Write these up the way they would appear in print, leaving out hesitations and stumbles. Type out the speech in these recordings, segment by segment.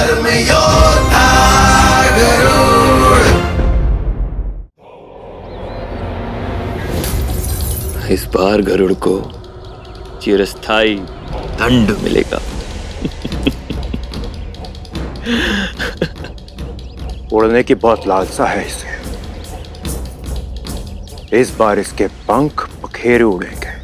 धर्मयोद्धा गरुड़। इस बार गरुड़ को चिरस्थाई दंड मिलेगा। उड़ने की बहुत लालसा है इसे। इस बार इसके पंख पखेरे उड़ेंगे।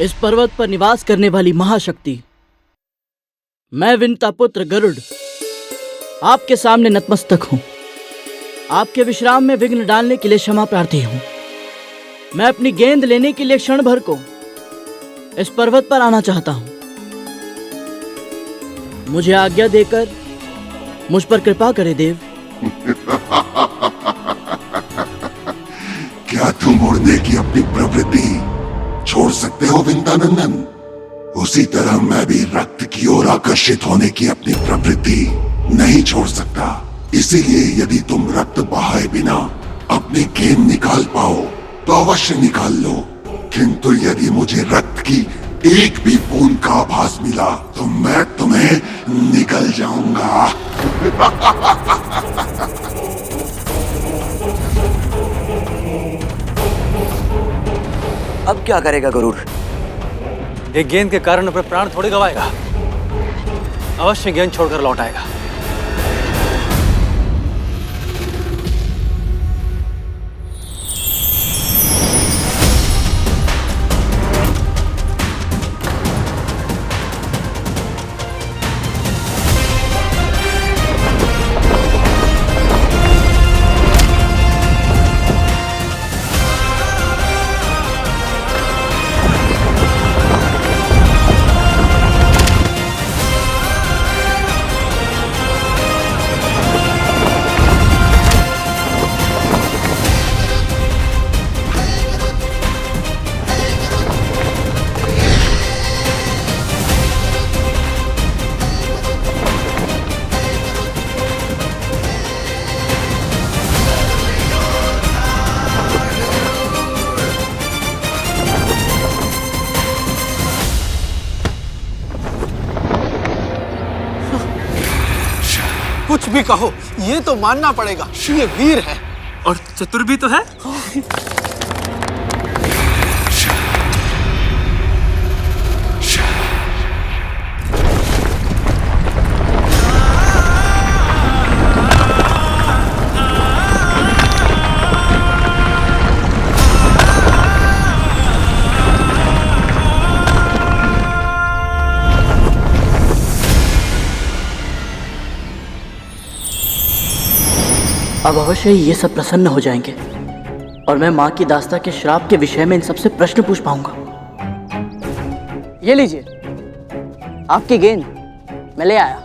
इस पर्वत पर निवास करने वाली महाशक्ति, मैं विंता पुत्र गरुड़ आपके सामने नतमस्तक हूं। आपके विश्राम में विघ्न डालने के लिए क्षमा प्रार्थी हूं। मैं अपनी गेंद लेने के लिए क्षण भर को इस पर्वत पर आना चाहता हूं। मुझे आज्ञा देकर मुझ पर कृपा करे देव। क्या तुम उड़ने की अपनी प्रवृत्ति छोड़ सकते हो विंतानंदन? उसी तरह मैं भी रक्त की ओर आकर्षित होने की अपनी प्रवृत्ति नहीं छोड़ सकता। इसीलिए यदि तुम रक्त बहाए बिना अपनी गेंद निकाल पाओ तो अवश्य निकाल लो, किंतु यदि मुझे रक्त की एक भी बूंद का आभास मिला तो मैं तुम्हें निकल जाऊंगा। अब क्या करेगा गरुड़? एक गेंद के कारण अपने प्राण थोड़ी गवाएगा। अवश्य गेंद छोड़कर लौट आएगा। कुछ भी कहो, ये तो मानना पड़ेगा, ये वीर है और चतुर भी तो है। अब अवश्य ही ये सब प्रसन्न हो जाएंगे और मैं माँ की दास्ता के श्राप के विषय में इन सबसे प्रश्न पूछ पाऊंगा। ये लीजिए आपकी गेंद, मैं ले आया।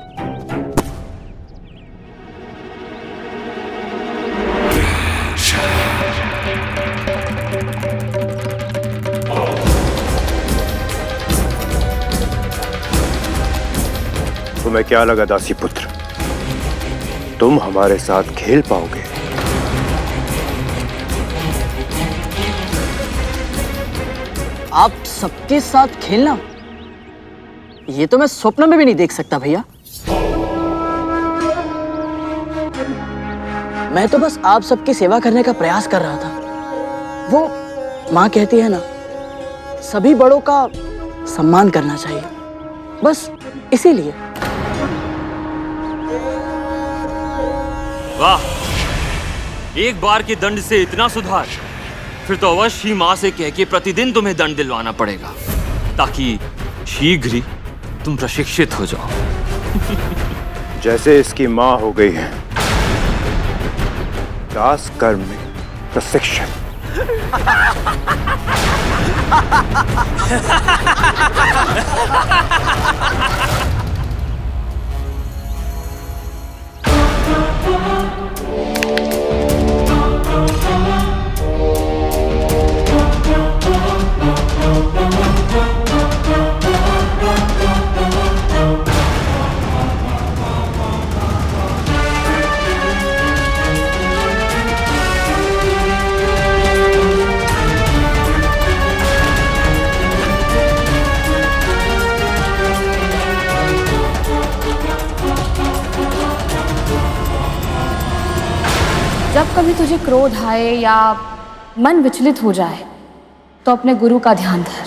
तुम्हें क्या लगा दासी पुत्र, तुम हमारे साथ खेल पाओगे? आप सबके साथ खेलना, ये तो मैं स्वप्न में भी नहीं देख सकता भैया। मैं तो बस आप सबकी सेवा करने का प्रयास कर रहा था। वो माँ कहती है ना, सभी बड़ों का सम्मान करना चाहिए, बस इसीलिए। वाह, एक बार के दंड से इतना सुधार? फिर तो अवश्य ही माँ से कह के प्रतिदिन तुम्हें दंड दिलवाना पड़ेगा, ताकि शीघ्र ही तुम प्रशिक्षित हो जाओ। जैसे इसकी माँ हो गई है दास कर्म में प्रशिक्षित। जब कभी तुझे क्रोध आए या मन विचलित हो जाए तो अपने गुरु का ध्यान धर।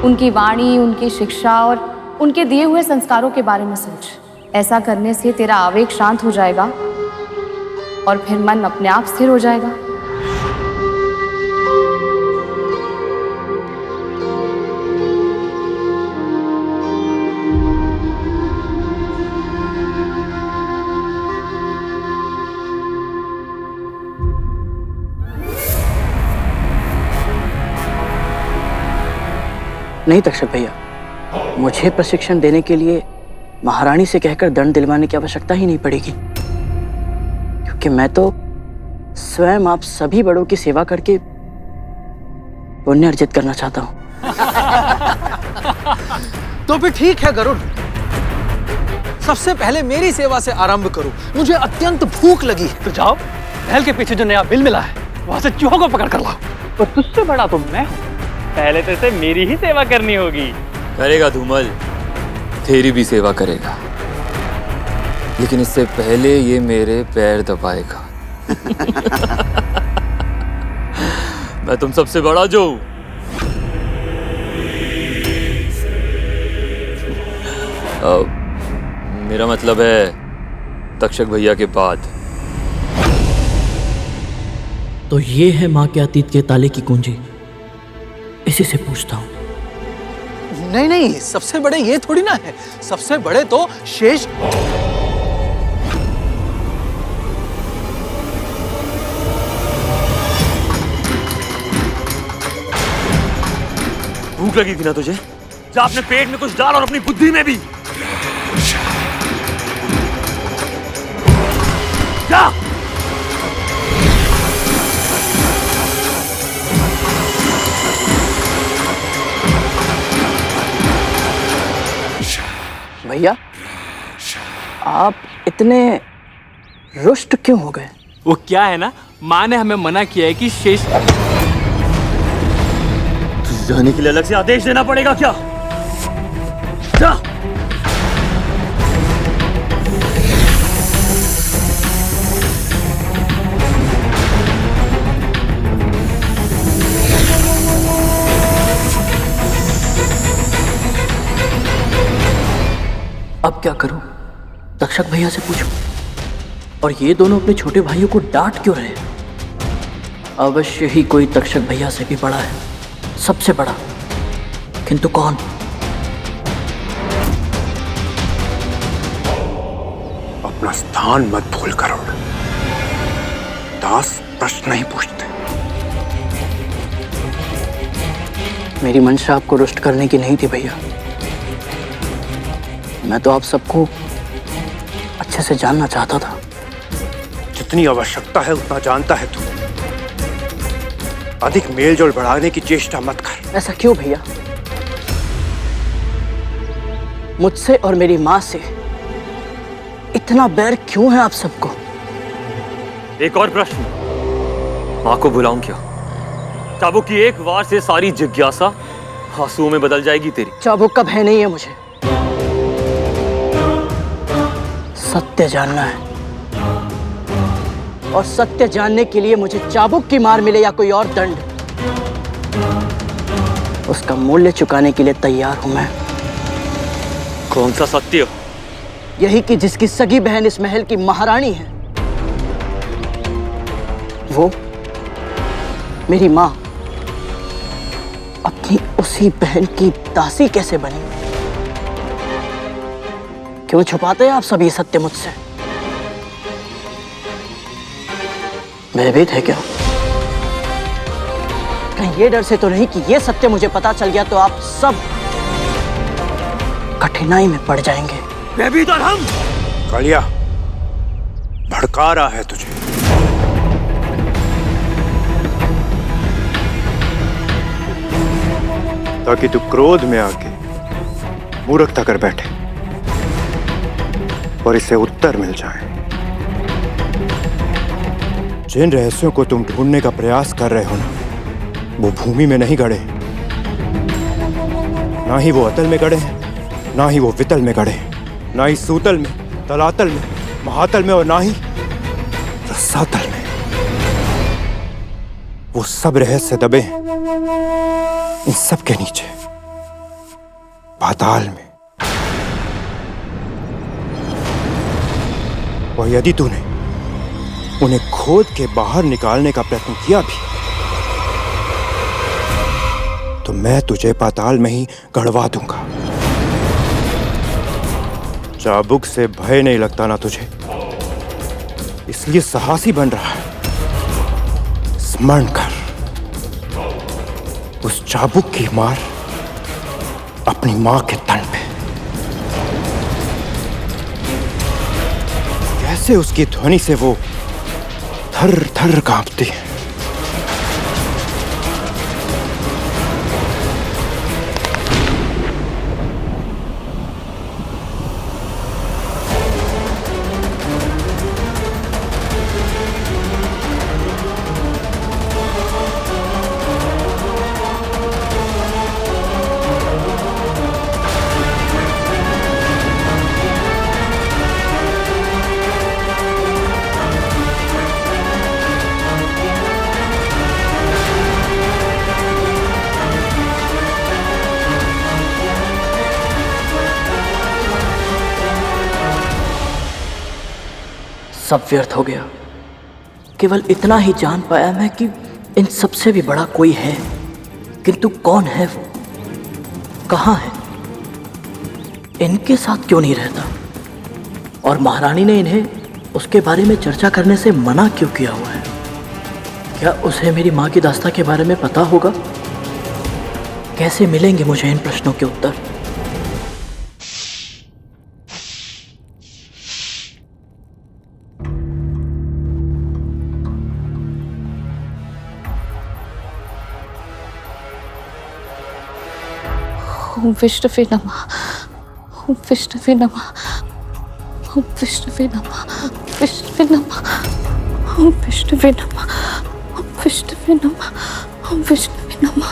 उनकी वाणी, उनकी शिक्षा और उनके दिए हुए संस्कारों के बारे में सोच। ऐसा करने से तेरा आवेग शांत हो जाएगा और फिर मन अपने आप स्थिर हो जाएगा। नहीं तक्षक भैया, मुझे प्रशिक्षण देने के लिए महारानी से कहकर दंड दिलवाने की आवश्यकता ही नहीं पड़ेगी, क्योंकि मैं तो स्वयं आप सभी बड़ों की सेवा करके पुण्य अर्जित करना चाहता हूँ। तो फिर ठीक है गरुड़, सबसे पहले मेरी सेवा से आरंभ करो। मुझे अत्यंत भूख लगी है। तो जाओ, महल के पीछे जो नया बिल मिला है वहां से चूहों को पकड़ कर लाओ। पर तुझसे बड़ा तो मैं हूँ, पहले तो इसे मेरी ही सेवा करनी होगी। करेगा धूमल, तेरी भी सेवा करेगा, लेकिन इससे पहले ये मेरे पैर दबाएगा। मैं तुम सबसे बड़ा जो हूं। मेरा मतलब है तक्षक भैया के बाद। तो ये है माँ के अतीत के ताले की कुंजी, इसी से पूछता हूँ। नहीं नहीं, सबसे बड़े ये थोड़ी ना है, सबसे बड़े तो शेष। भूख लगी थी ना तुझे? जा अपने पेट में कुछ डाल और अपनी बुद्धि में भी। जा। भैया, आप इतने रुष्ट क्यों हो गए? वो क्या है ना, माँ ने हमें मना किया है कि शेष जाने के लिए अलग से आदेश देना पड़ेगा क्या? जा। अब क्या करूं? तक्षक भैया से पूछूं? और ये दोनों अपने छोटे भाइयों को डांट क्यों रहे? अवश्य ही कोई तक्षक भैया से भी बड़ा है, सबसे बड़ा, किंतु कौन? अपना स्थान मत भूल करो। दास प्रश्न नहीं पूछते। मेरी मंशा आपको रुष्ट करने की नहीं थी भैया। मैं तो आप सबको अच्छे से जानना चाहता था। जितनी आवश्यकता है उतना जानता है तू। अधिक मेलजोल बढ़ाने की चेष्टा मत कर। ऐसा क्यों भैया? मुझसे और मेरी माँ से इतना बैर क्यों है आप सबको? एक और प्रश्न, माँ को बुलाऊं क्या? चाबुक की एक वार से सारी जिज्ञासा आंसुओं में बदल जाएगी तेरी। चाबुक का भय नहीं है मुझे, सत्य जानना है। और सत्य जानने के लिए मुझे चाबुक की मार मिले या कोई और दंड, उसका मूल्य चुकाने के लिए तैयार हूं मैं। कौन सा सत्य? यही कि जिसकी सगी बहन इस महल की महारानी है, वो मेरी मां अपनी उसी बहन की दासी कैसे बनी? क्यों छुपाते हैं आप सब ये सत्य मुझसे? भयभीत है क्या? कहीं ये डर से तो नहीं कि ये सत्य मुझे पता चल गया तो आप सब कठिनाई में पड़ जाएंगे। कालिया, भड़का रहा है तुझे। ताकि तू क्रोध में आके मूर्खता कर बैठे और इसे उत्तर मिल जाए। जिन रहस्यों को तुम ढूंढने का प्रयास कर रहे हो ना, वो भूमि में नहीं गड़े, ना ही वो अतल में गड़े, ना ही वो वितल में गड़े, ना ही सूतल में, तलातल में, महातल में और ना ही रसातल में। वो सब रहस्य दबे हैं इन सब के नीचे, पाताल में। और यदि तूने उन्हें खोद के बाहर निकालने का प्रयत्न किया भी तो मैं तुझे पाताल में ही गड़वा दूंगा। चाबुक से भय नहीं लगता ना तुझे, इसलिए साहसी बन रहा है। स्मरण कर, उस चाबुक की मार अपनी मां के तन पे। कैसे उसकी ध्वनि से वो थर थर कांपती है। सब व्यर्थ हो गया। केवल इतना ही जान पाया मैं कि इन सबसे भी बड़ा कोई है, किंतु कौन है वो, कहाँ है, इनके साथ क्यों नहीं रहता, और महारानी ने इन्हें उसके बारे में चर्चा करने से मना क्यों किया हुआ है। क्या उसे मेरी माँ की दास्तां के बारे में पता होगा? कैसे मिलेंगे मुझे इन प्रश्नों के उत्तर? ओम विष्णुवे नमः, ओम विष्णुवे नमः, ओम विष्णुवे नमः, विष्णुवे नमः, ओम विष्णुवे नमः, ओम विष्णुवे नमः, ओम विष्णुवे नमः।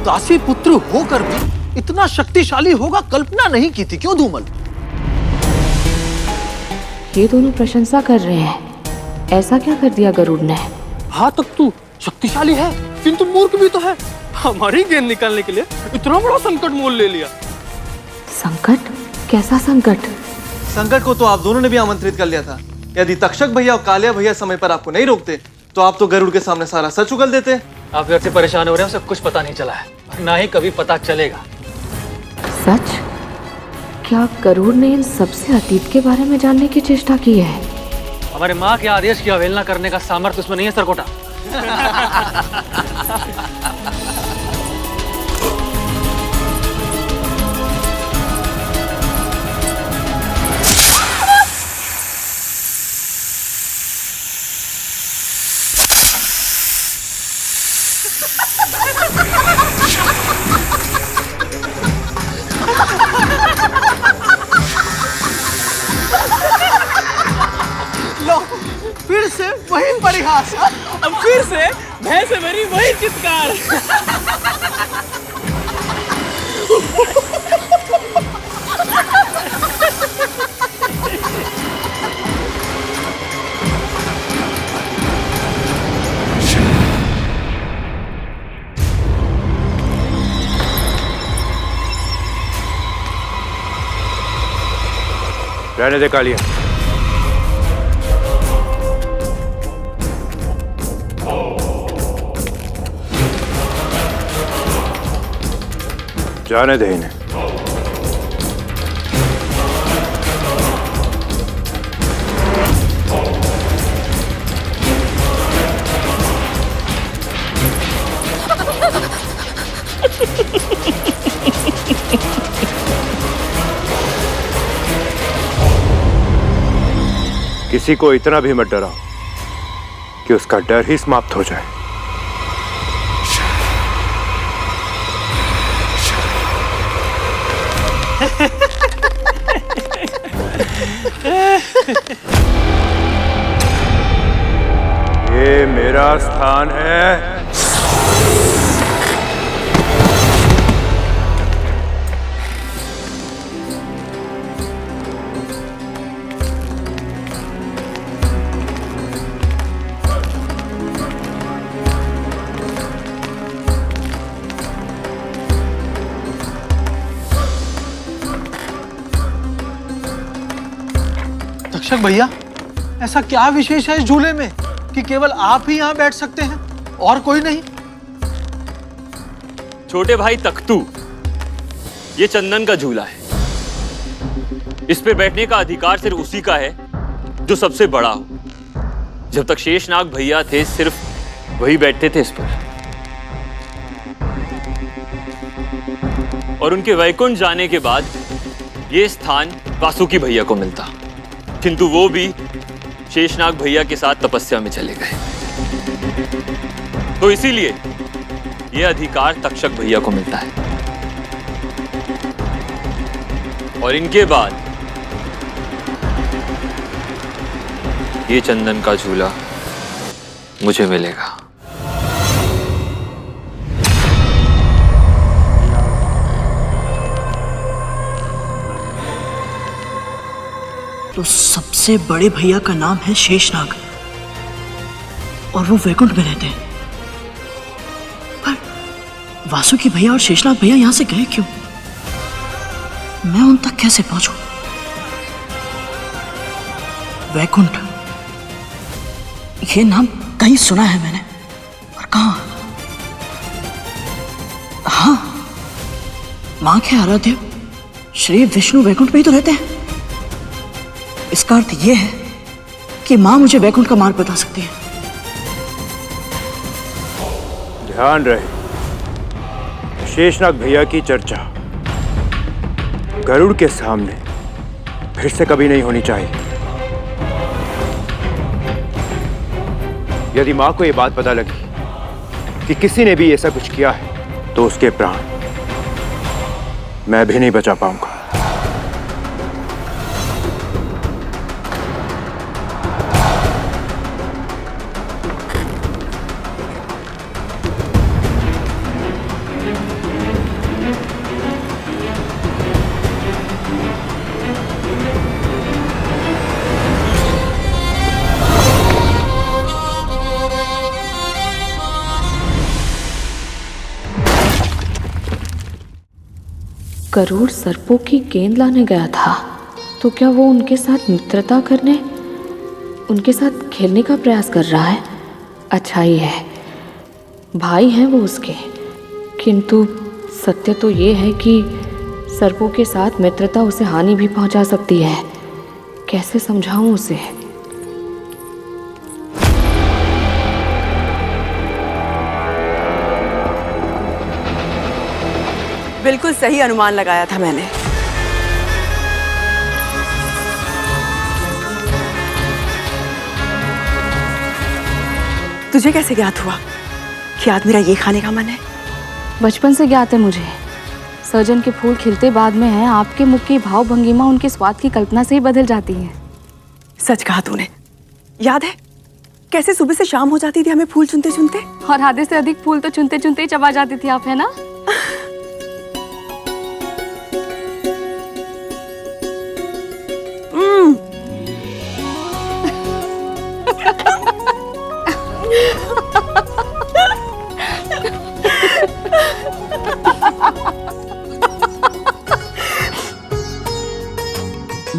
दासी पुत्र होकर भी इतना शक्तिशाली होगा कल्पना नहीं की थी। क्यों धूमल? ये दोनों प्रशंसा कर रहे हैं। ऐसा क्या कर दिया गरुड़ ने? हाँ, तक तू शक्तिशाली है किंतु मूर्ख भी तो है। हमारी गेंद निकालने के लिए इतना बड़ा संकट मोल ले लिया। संकट? कैसा संकट? संकट को तो आप दोनों ने भी आमंत्रित कर लिया था। यदि तक्षक भैया और कालिया भैया समय पर आपको नहीं रोकते तो आप तो गरुड़ के सामने सारा सच उगल देते। आप व्यर्थ से परेशान हो रहे हैं, उसे कुछ पता नहीं चला है और ना ही कभी पता चलेगा। सच? क्या गरुड़ ने इन सबसे अतीत के बारे में जानने की चेष्टा की है? हमारे माँ के आदेश की अवहेलना करने का सामर्थ्य उसमें नहीं है सरकोटा। लो, फिर से वही परिहास। अब फिर से भय से मेरी वही चित्कार। रहने दे कालिया। जाने दे इन्हें। किसी को इतना भी मत डराओ कि उसका डर ही समाप्त हो जाए। ये मेरा स्थान है। तक्षक भैया, ऐसा क्या विशेष है इस झूले में कि केवल आप ही यहाँ बैठ सकते हैं और कोई नहीं? छोटे भाई तख्तू, ये चंदन का झूला है। इस पे बैठने का अधिकार सिर्फ उसी का है जो सबसे बड़ा हो। जब तक शेषनाग भैया थे सिर्फ वही बैठते थे इस पर, और उनके वैकुंठ जाने के बाद ये स्थान वासुकी भैया को मिलता, किंतु वो भी शेषनाग भैया के साथ तपस्या में चले गए। तो इसीलिए ये अधिकार तक्षक भैया को मिलता है, और इनके बाद ये चंदन का झूला मुझे मिलेगा। तो सबसे बड़े भैया का नाम है शेषनाग और वो वैकुंठ में रहते हैं। पर वासुकी भैया और शेषनाग भैया यहां से गए क्यों? मैं उन तक कैसे पहुंचूं? वैकुंठ, ये नाम कहीं सुना है मैंने, और कहां? हाँ, मां के आराध्य श्री विष्णु वैकुंठ में ही तो रहते हैं। इसका अर्थ यह है कि मां मुझे वैकुंठ का मार्ग बता सकती है। ध्यान रहे, शेषनाग भैया की चर्चा गरुड़ के सामने फिर से कभी नहीं होनी चाहिए। यदि मां को यह बात पता लगी कि किसी ने भी ऐसा कुछ किया है तो उसके प्राण मैं भी नहीं बचा पाऊंगा। गरुड़ सर्पों की गेंद लाने गया था, तो क्या वो उनके साथ मित्रता करने, उनके साथ खेलने का प्रयास कर रहा है? अच्छा ही है, भाई हैं वो उसके। किंतु सत्य तो ये है कि सर्पों के साथ मित्रता उसे हानि भी पहुंचा सकती है। कैसे समझाऊं उसे? बिल्कुल सही अनुमान लगाया था मैंने। तुझे कैसे ज्ञात हुआ कि आज मेरा ये खाने का मन है? बचपन से ज्ञात है मुझे। सर्जन के फूल खिलते बाद में हैं, आपके मुख की भाव भंगिमा उनके स्वाद की कल्पना से ही बदल जाती है। सच कहा तूने। याद है कैसे सुबह से शाम हो जाती थी हमें फूल चुनते चुनते? और आधे से अधिक फूल तो चुनते चुनते ही चबा जाती थी आप, है ना?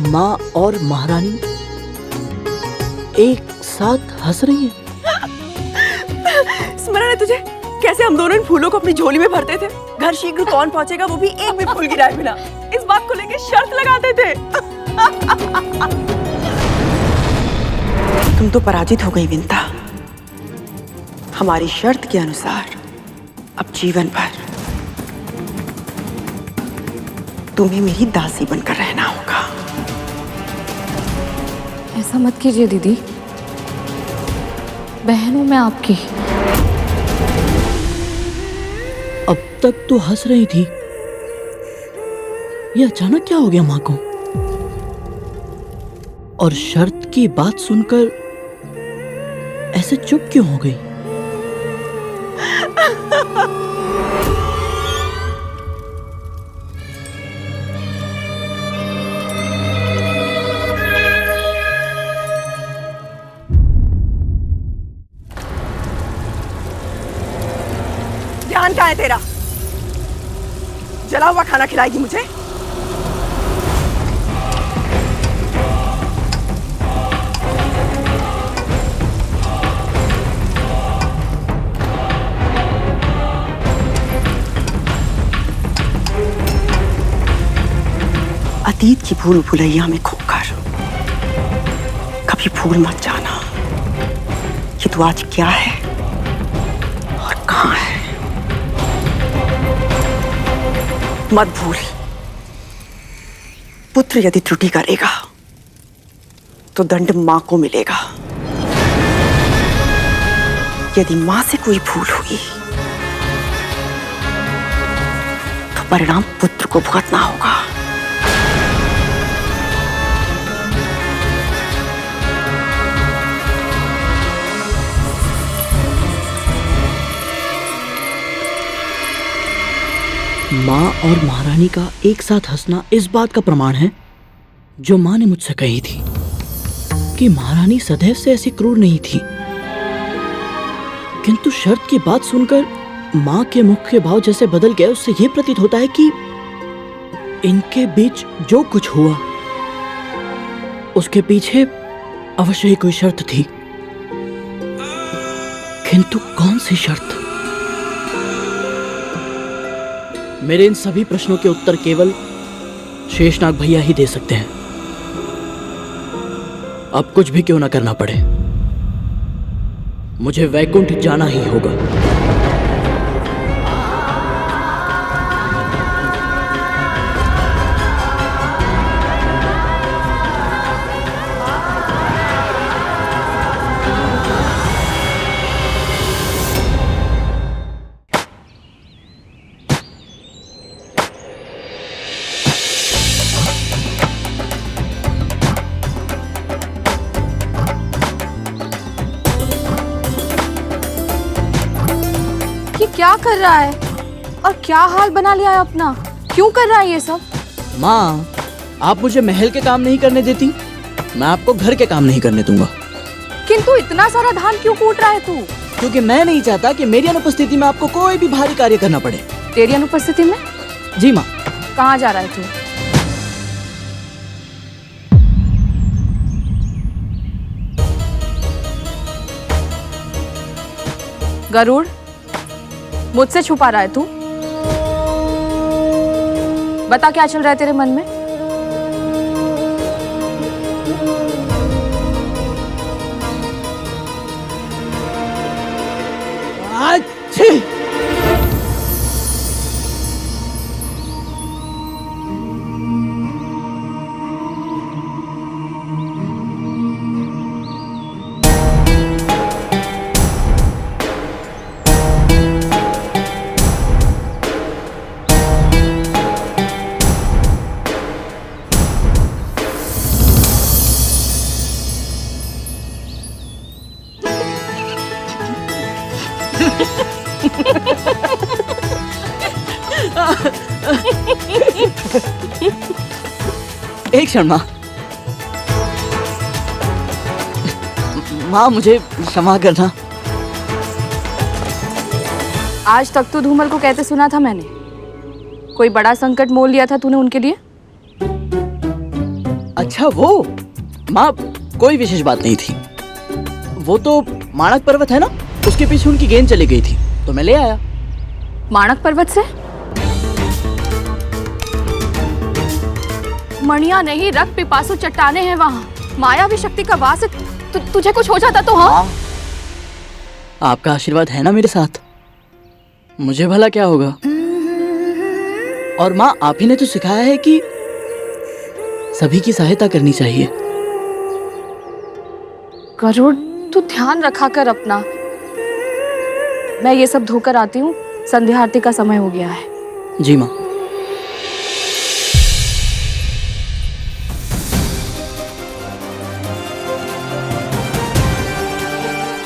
माँ और महारानी एक साथ हंस रही है। स्मरण है तुझे कैसे हम दोनों इन फूलों को अपनी झोली में भरते थे? घर शीघ्र कौन पहुंचेगा वो भी एक भी फूल गिराए बिना, इस बात को लेकर शर्त लगाते थे। तुम तो पराजित हो गई विंता। हमारी शर्त के अनुसार अब जीवन भर तुम्हें मेरी दासी बनकर रहना होगा। ऐसा ऐसा मत कीजिए दीदी, बहन हूं मैं आपकी। अब तक तो हंस रही थी, ये अचानक क्या हो गया माँ को? और शर्त की बात सुनकर ऐसे चुप क्यों हो गई? ध्यान कहाँ है तेरा? जला हुआ खाना खिलाएगी मुझे? अतीत की भूल भुलैया में खोकर कभी भूल मत जाना कि तू आज क्या है और कहां है। मत भूल, पुत्र यदि त्रुटि करेगा तो दंड मां को मिलेगा। यदि मां से कोई भूल हुई तो परिणाम पुत्र को भुगतना होगा। माँ और महारानी का एक साथ हंसना इस बात का प्रमाण है जो माँ ने मुझसे कही थी कि महारानी सदैव से ऐसी क्रूर नहीं थी। किंतु शर्त की बात सुनकर माँ के मुख के भाव जैसे बदल गए, उससे यह प्रतीत होता है कि इनके बीच जो कुछ हुआ उसके पीछे अवश्य ही कोई शर्त थी। किंतु कौन सी शर्त? मेरे इन सभी प्रश्नों के उत्तर केवल शेषनाग भैया ही दे सकते हैं। अब कुछ भी क्यों ना करना पड़े, मुझे वैकुंठ जाना ही होगा। क्या कर रहा है और क्या हाल बना लिया है अपना? क्यों कर रहा है ये सब? माँ, आप मुझे महल के काम नहीं करने देती, मैं आपको घर के काम नहीं करने दूंगा। किंतु इतना सारा धान क्यों कूट रहा है तू? क्योंकि मैं नहीं चाहता कि मेरी अनुपस्थिति में आपको कोई भी भारी कार्य करना पड़े। तेरी अनुपस्थिति में? जी माँ। कहाँ जा रहा है तू? गरुड़, मुझसे छुपा रहा है तू? बता क्या चल रहा है तेरे मन में? अच्छी। एक क्षण माँ। माँ, मुझे क्षमा करना। आज तक तो धूमल को कहते सुना था मैंने, कोई बड़ा संकट मोल लिया था तूने उनके लिए। अच्छा वो माँ, कोई विशेष बात नहीं थी। वो तो माणक पर्वत है ना, उसके पीछे उनकी गेंद चली गई थी तो मैं ले आया। माणक पर्वत से? मणिया नहीं, रक्त पिपासु चट्टाने हैं वहाँ। मायावी शक्ति का वास है। तुझे कुछ हो जाता तो? हाँ, आपका आशीर्वाद है ना मेरे साथ, मुझे भला क्या होगा। और माँ, आप ही ने तो सिखाया है कि सभी की सहायता करनी चाहिए। गरुड़, तू ध्यान रखा कर अपना। मैं ये सब धोकर आती हूँ, संध्या आरती का समय हो गया है। जी माँ।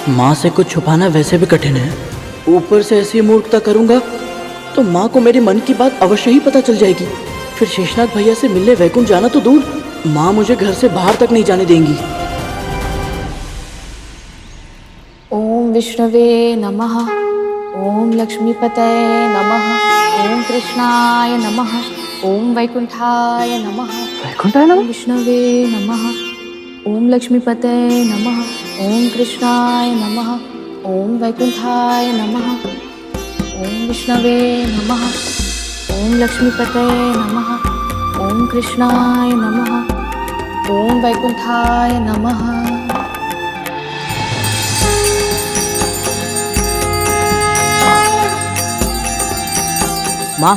माँ से कुछ छुपाना वैसे भी कठिन है, ऊपर से ऐसी मूर्खता करूंगा तो माँ को मेरे मन की बात अवश्य ही पता चल जाएगी। फिर शेषनाग भैया से मिलने वैकुंठ जाना तो दूर, माँ मुझे घर से बाहर तक नहीं जाने देंगी। ओम विष्णवे नमः, ओम लक्ष्मीपतये नमः, ओम कृष्णाय नमः, ओम वैकुंठाय नमः। वैकुंठाय नमः? विष्णवे नमः, ओम लक्ष्मीपतये नमः, ओम कृष्णाय नमः, ओम वैकुंठाय नमः, ओम विष्णवे नमः, ओम लक्ष्मीपतये नमः, ओम कृष्णाय नमः, ओम वैकुंठाय नमः। माँ,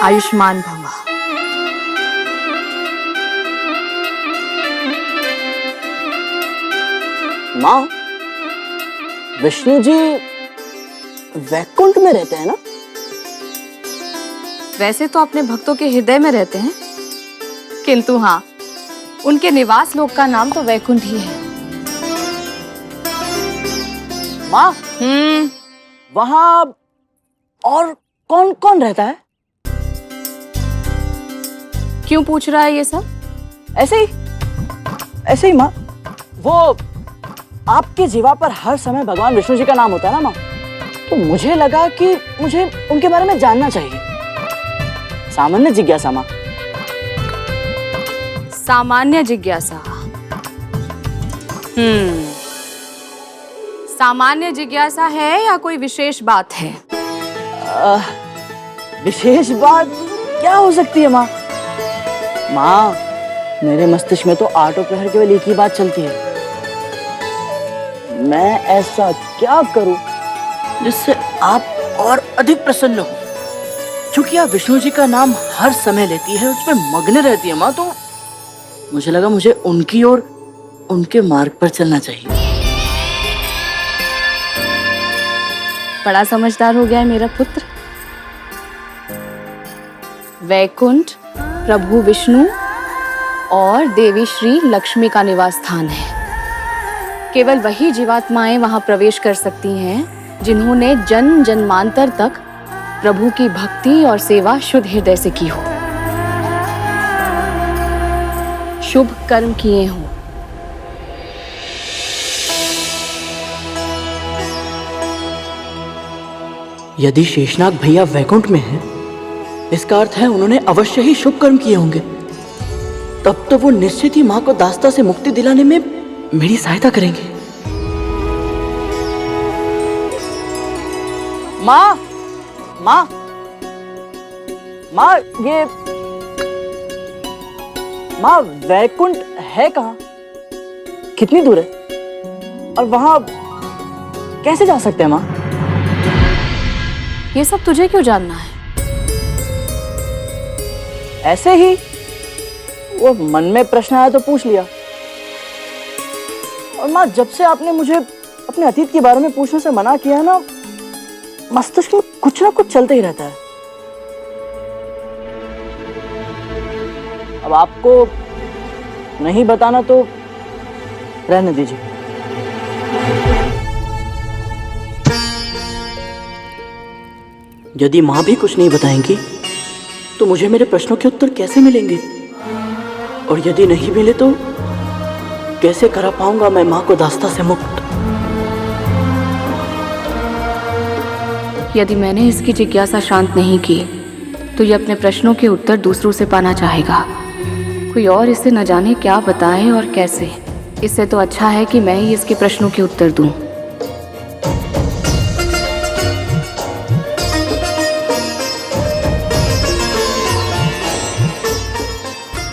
आयुष्मान भव। माँ, विष्णु जी वैकुंठ में रहते हैं ना? वैसे तो अपने भक्तों के हृदय में रहते हैं, किंतु हाँ, उनके निवास लोक का नाम तो वैकुंठ ही है। माँ, वहाँ और कौन कौन रहता है? क्यों पूछ रहा है ये सब? ऐसे ही माँ। वो आपके जीवा पर हर समय भगवान विष्णु जी का नाम होता है ना माँ, तो मुझे लगा कि मुझे उनके बारे में जानना चाहिए। सामान्य जिज्ञासा माँ। सामान्य जिज्ञासा। सामान्य जिज्ञासा है या कोई विशेष बात है? विशेष बात क्या हो सकती है माँ? माँ, मेरे मस्तिष्क में तो आठों प्रहर केवल एक ही बात चलती है, मैं ऐसा क्या करूं जिससे आप और अधिक प्रसन्न हो। क्योंकि आप विष्णु जी का नाम हर समय लेती है, उसमें मग्न रहती है माँ, तो मुझे लगा मुझे उनकी ओर, उनके मार्ग पर चलना चाहिए। बड़ा समझदार हो गया है मेरा पुत्र। वैकुंठ प्रभु विष्णु और देवी श्री लक्ष्मी का निवास स्थान है। केवल वही जीवात्माएं वहां प्रवेश कर सकती हैं जिन्होंने जन्म जन्मांतर तक प्रभु की भक्ति और सेवा शुद्ध हृदय से की हो, शुभ कर्म किए हों। यदि शेषनाग भैया वैकुंठ में हैं, इसका अर्थ है उन्होंने अवश्य ही शुभ कर्म किए होंगे। तब तो वो निश्चित ही माँ को दास्ता से मुक्ति दिलाने में मेरी सहायता करेंगे। माँ, माँ, माँ, ये माँ, वैकुंठ है कहाँ? कितनी दूर है? और वहां कैसे जा सकते हैं माँ? ये सब तुझे क्यों जानना है? ऐसे ही वो मन में प्रश्न आया तो पूछ लिया। और माँ, जब से आपने मुझे अपने अतीत के बारे में पूछने से मना किया है ना, मस्तिष्क में कुछ ना कुछ चलते ही रहता है। अब आपको नहीं बताना तो रहने दीजिए। यदि माँ भी कुछ नहीं बताएंगी तो मुझे मेरे प्रश्नों के उत्तर कैसे मिलेंगे? और यदि नहीं मिले तो कैसे करा पाऊंगा मैं माँ को दास्ता से मुक्त? यदि मैंने इसकी जिज्ञासा शांत नहीं की तो ये अपने प्रश्नों के उत्तर दूसरों से पाना चाहेगा। कोई और इसे न जाने क्या बताए और कैसे। इससे तो अच्छा है कि मैं ही इसके प्रश्नों के उत्तर दूं।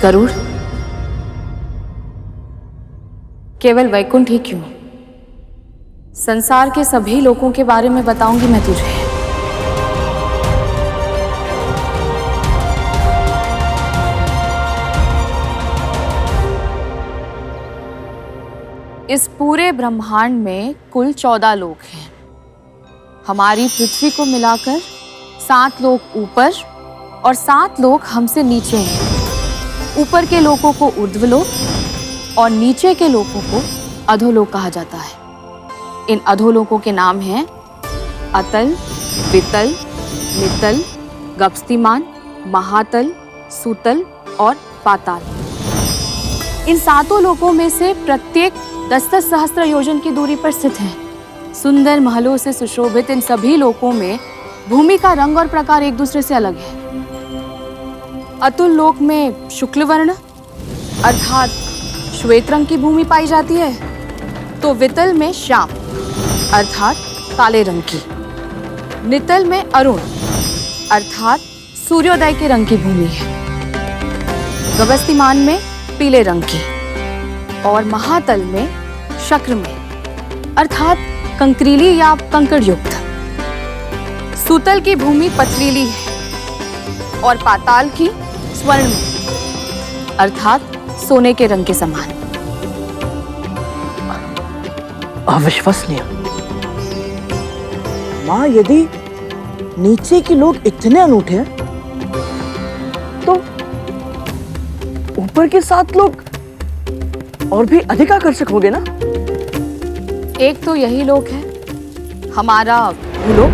गरुड़, केवल वैकुंठ ही क्यों, संसार के सभी लोगों के बारे में बताऊंगी मैं तुझे। इस पूरे ब्रह्मांड में कुल 14 लोक हैं। हमारी पृथ्वी को मिलाकर 7 लोक ऊपर और 7 लोक हमसे नीचे हैं। ऊपर के लोकों को ऊर्ध्वलोक और नीचे के लोकों को अधोलोक कहा जाता है। इन अधोलोकों के नाम हैं अतल, वितल, नितल, गपस्तिमान, महातल, सुतल और पाताल। इन 7 लोकों में से प्रत्येक 10-10 सहस्त्र योजन की दूरी पर स्थित है। सुंदर महलों से सुशोभित इन सभी लोकों में भूमि का रंग और प्रकार एक दूसरे से अलग है। अतुल लोक में शुक्ल वर्ण अर्थात श्वेत रंग की भूमि पाई जाती है, तो वितल में श्याम अर्थात काले रंग की, नितल में अरुण अर्थात सूर्योदय के रंग की भूमि है, गगस्तिमान में पीले रंग की और महातल में शक्र में अर्थात कंकरीली या कंकड़ युक्त। सूतल की भूमि पथरीली है और पाताल की स्वर्ण में अर्थात सोने के रंग के समान। अविश्वसनीय। माँ, यदि नीचे के लोग इतने अनूठे हैं तो ऊपर के 7 लोग और भी अधिक आकर्षक होंगे ना? एक तो यही लोक है हमारा भूलोक।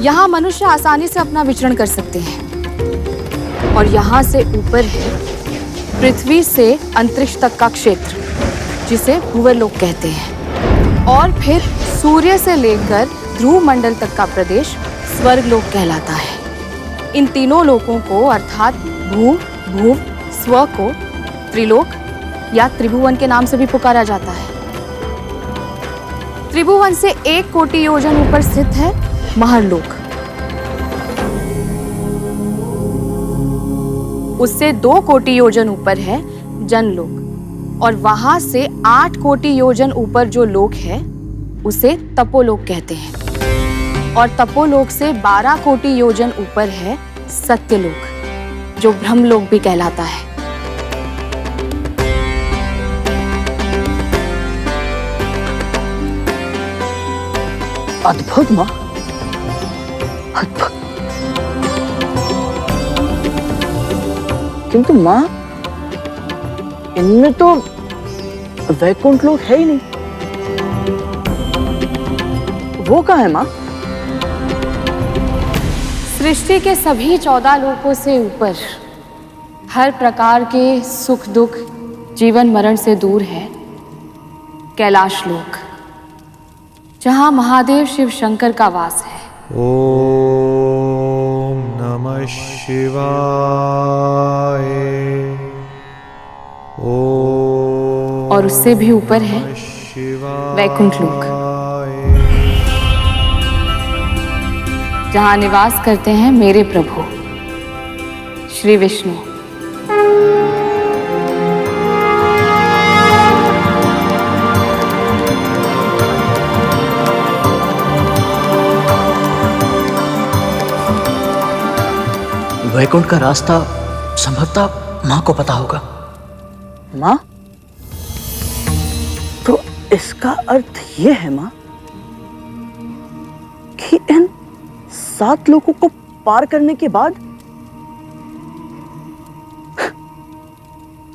यहाँ मनुष्य आसानी से अपना विचरण कर सकते हैं और यहाँ से ऊपर है पृथ्वी से अंतरिक्ष तक का क्षेत्र जिसे भूवरलोक कहते हैं, और फिर सूर्य से लेकर ध्रुव मंडल तक का प्रदेश स्वर्गलोक कहलाता है। इन तीनों लोकों को अर्थात भू, भूव, स्व को त्रिलोक या त्रिभुवन के नाम से भी पुकारा जाता है। त्रिभुवन से 1 कोटि योजन ऊपर स्थित है महरलोक, उससे 2 कोटि योजन ऊपर है जनलोक, और वहां से 8 कोटि योजन ऊपर जो लोक है उसे तपोलोक कहते हैं, और तपोलोक से 12 कोटि योजन ऊपर है सत्यलोक जो ब्रह्मलोक भी कहलाता है। अद्भुत माँ, अद्भुत। किंतु माँ, इनमें तो वैकुंठ लोक है ही नहीं। वो कहाँ है माँ? सृष्टि के सभी 14 लोकों से ऊपर, हर प्रकार के सुख दुख जीवन मरण से दूर है कैलाश लोक, जहाँ महादेव शिव शंकर का वास है। ओम नमः शिवाय। ओम और उससे भी ऊपर है वैकुंठ लोक, जहाँ निवास करते हैं मेरे प्रभु श्री विष्णु। वैकुंठ का रास्ता संभवतः माँ को पता होगा। माँ, तो इसका अर्थ ये है माँ कि इन 7 लोगों को पार करने के बाद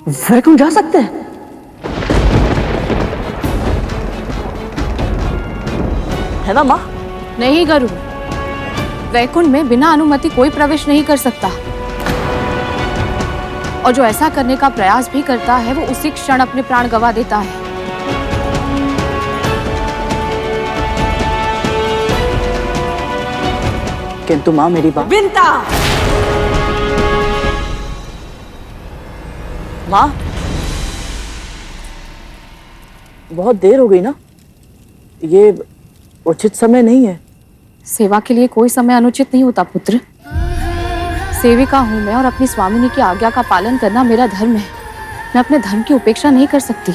वैकुंठ जा सकते हैं। है ना माँ? नहीं गरुड़, वैकुंठ में बिना अनुमति कोई प्रवेश नहीं कर सकता, और जो ऐसा करने का प्रयास भी करता है वो उसी क्षण अपने प्राण गंवा देता है। किंतु माँ, मेरी बात। विंता! माँ, बहुत देर हो गई ना, ये उचित समय नहीं है। सेवा के लिए कोई समय अनुचित नहीं होता पुत्र। सेविका हूं मैं और अपनी स्वामिनी की आज्ञा का पालन करना मेरा धर्म है। मैं अपने धर्म की उपेक्षा नहीं कर सकती।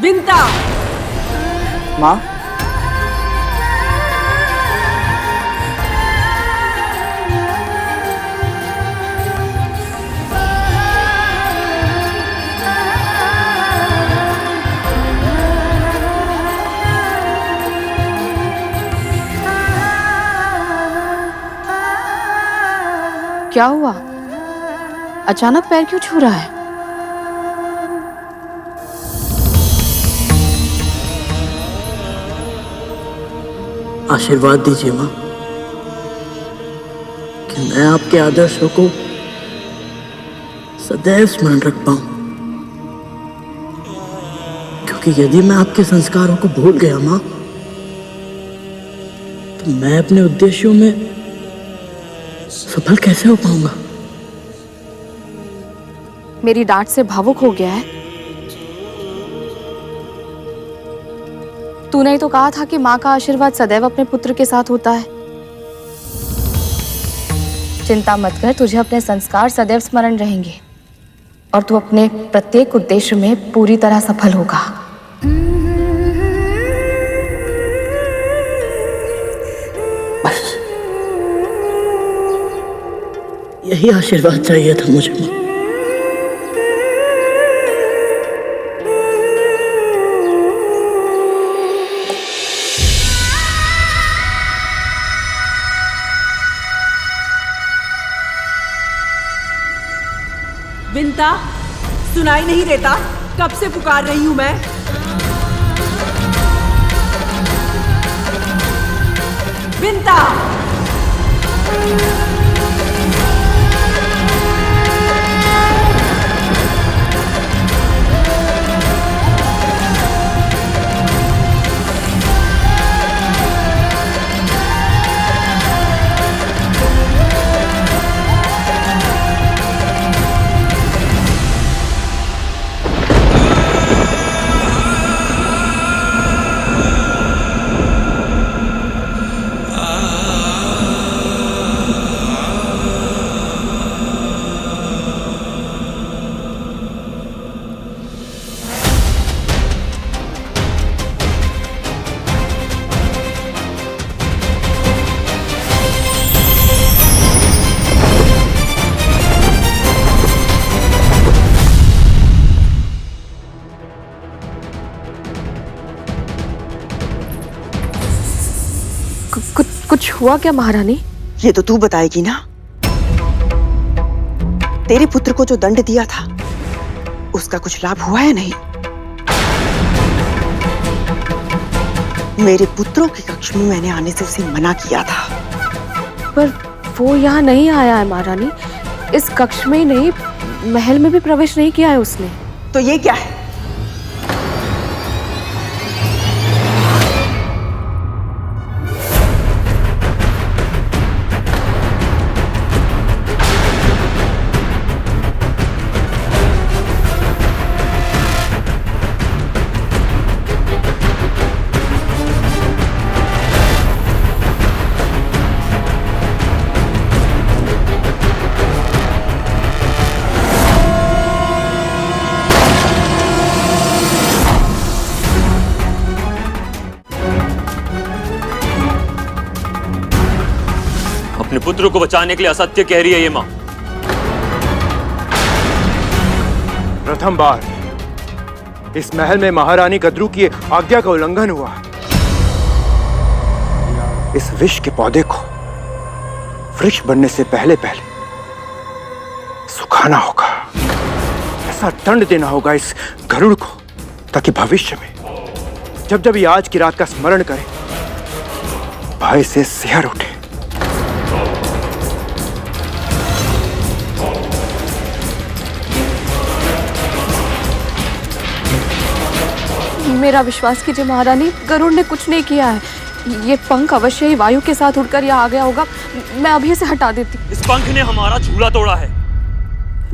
विंता। माँ, क्या हुआ? अचानक पैर क्यों छू रहा है? आशीर्वाद दीजिए माँ कि मैं आपके आदर्शों को सदैव स्मरण रख पाऊं, क्योंकि यदि मैं आपके संस्कारों को भूल गया माँ, तो मैं अपने उद्देश्यों में सफल कैसे हो पाऊंगा? मेरी डांट से भावुक हो गया है? तूने ही तो कहा था कि माँ का आशीर्वाद सदैव अपने पुत्र के साथ होता है। चिंता मत कर, तुझे अपने संस्कार सदैव स्मरण रहेंगे और तू अपने प्रत्येक उद्देश्य में पूरी तरह सफल होगा। बस यही आशीर्वाद चाहिए था मुझे माँ। विंता, सुनाई नहीं देता? कब से पुकार रही हूं मैं। विंता, कुछ हुआ क्या महारानी? ये तो तू बताएगी ना। तेरे पुत्र को जो दंड दिया था उसका कुछ लाभ हुआ है नहीं? मेरे पुत्रों के कक्ष में मैंने आने से उसे मना किया था। पर वो यहाँ नहीं आया है महारानी। इस कक्ष में ही नहीं, महल में भी प्रवेश नहीं किया है उसने। तो ये क्या है? अपने पुत्र को बचाने के लिए असत्य कह रही है ये माँ। प्रथम बार इस महल में महारानी कद्रू की आज्ञा का उल्लंघन हुआ। इस विष के पौधे को वृक्ष बनने से पहले पहले सुखाना होगा। ऐसा दंड देना होगा इस गरुड़ को, ताकि भविष्य में जब जब ये आज की रात का स्मरण करे, भय से सिहर उठे। मेरा विश्वास कीजिए महारानी, गरुड़ ने कुछ नहीं किया है। ये पंख अवश्य ही वायु के साथ उड़कर यहाँ आ गया होगा। मैं अभी इसे हटा देती हूँ। इस पंख ने हमारा झूला तोड़ा है।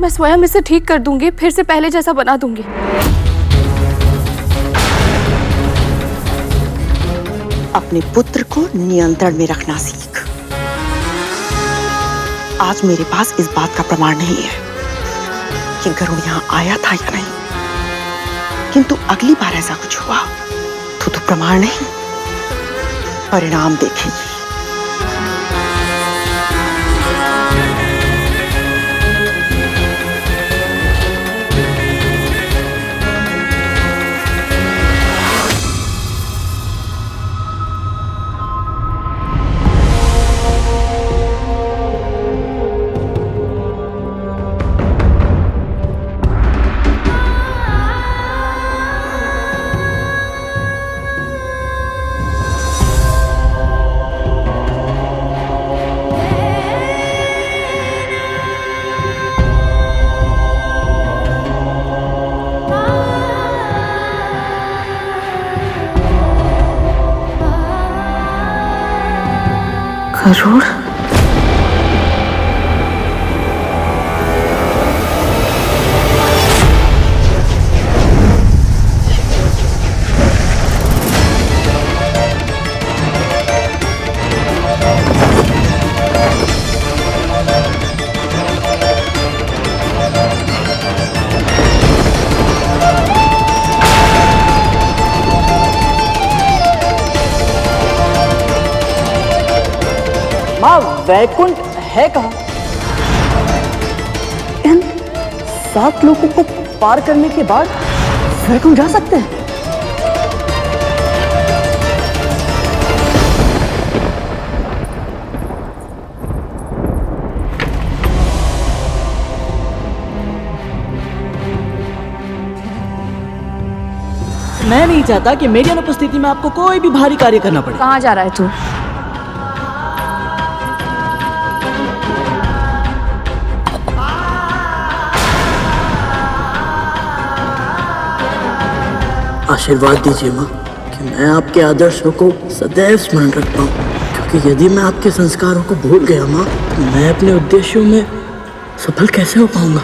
मैं स्वयं इसे ठीक कर दूंगी, फिर से पहले जैसा बना दूंगी। अपने पुत्र को नियंत्रण में रखना सीख। आज मेरे पास इस बात का प्रमाण नहीं है कि गरुड़ यहाँ आया था या नहीं, किंतु अगली बार ऐसा कुछ हुआ तो प्रमाण नहीं, परिणाम देखेगी। गरुड़, वैकुंठ है कहाँ? इन 7 लोगों को पार करने के बाद वैकुंठ जा सकते हैं? मैं नहीं चाहता कि मेरी अनुपस्थिति में आपको कोई भी भारी कार्य करना पड़े। कहाँ जा रहा है तू? आशीर्वाद दीजिए माँ कि मैं आपके आदर्शों को सदैव स्मरण रख पाऊँ, क्योंकि यदि मैं आपके संस्कारों को भूल गया माँ तो मैं अपने उद्देश्यों में सफल कैसे हो पाऊंगा।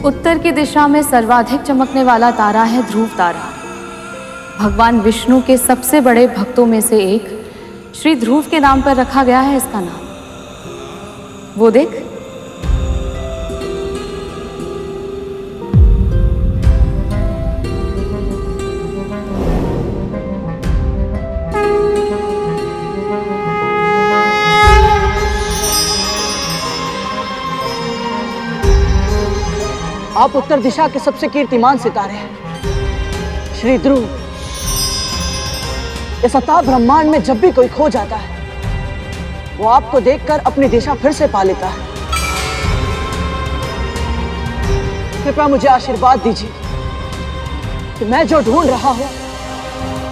उत्तर की दिशा में सर्वाधिक चमकने वाला तारा है ध्रुव तारा। भगवान विष्णु के सबसे बड़े भक्तों में से एक श्री ध्रुव के नाम पर रखा गया है इसका नाम। वो देख, आप उत्तर दिशा के सबसे कीर्तिमान सितारे हैं श्री ध्रुव। इस अथाह ब्रह्मांड में जब भी कोई खो जाता है वो आपको देखकर अपनी दिशा फिर से पा लेता है। कृपया मुझे आशीर्वाद दीजिए कि मैं जो ढूंढ रहा हूं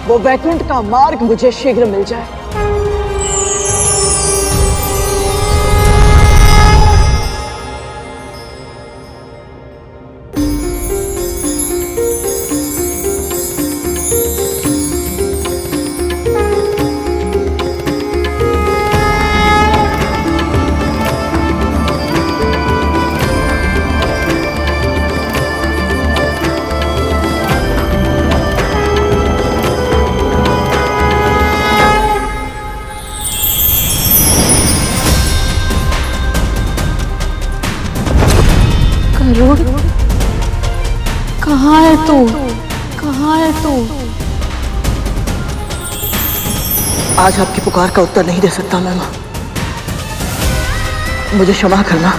वो वैकुंठ का मार्ग मुझे शीघ्र मिल जाए। गरुड़, कहाँ है तू? कहाँ है तू? आज आपकी पुकार का उत्तर नहीं दे सकता मैं मां। मुझे क्षमा करना,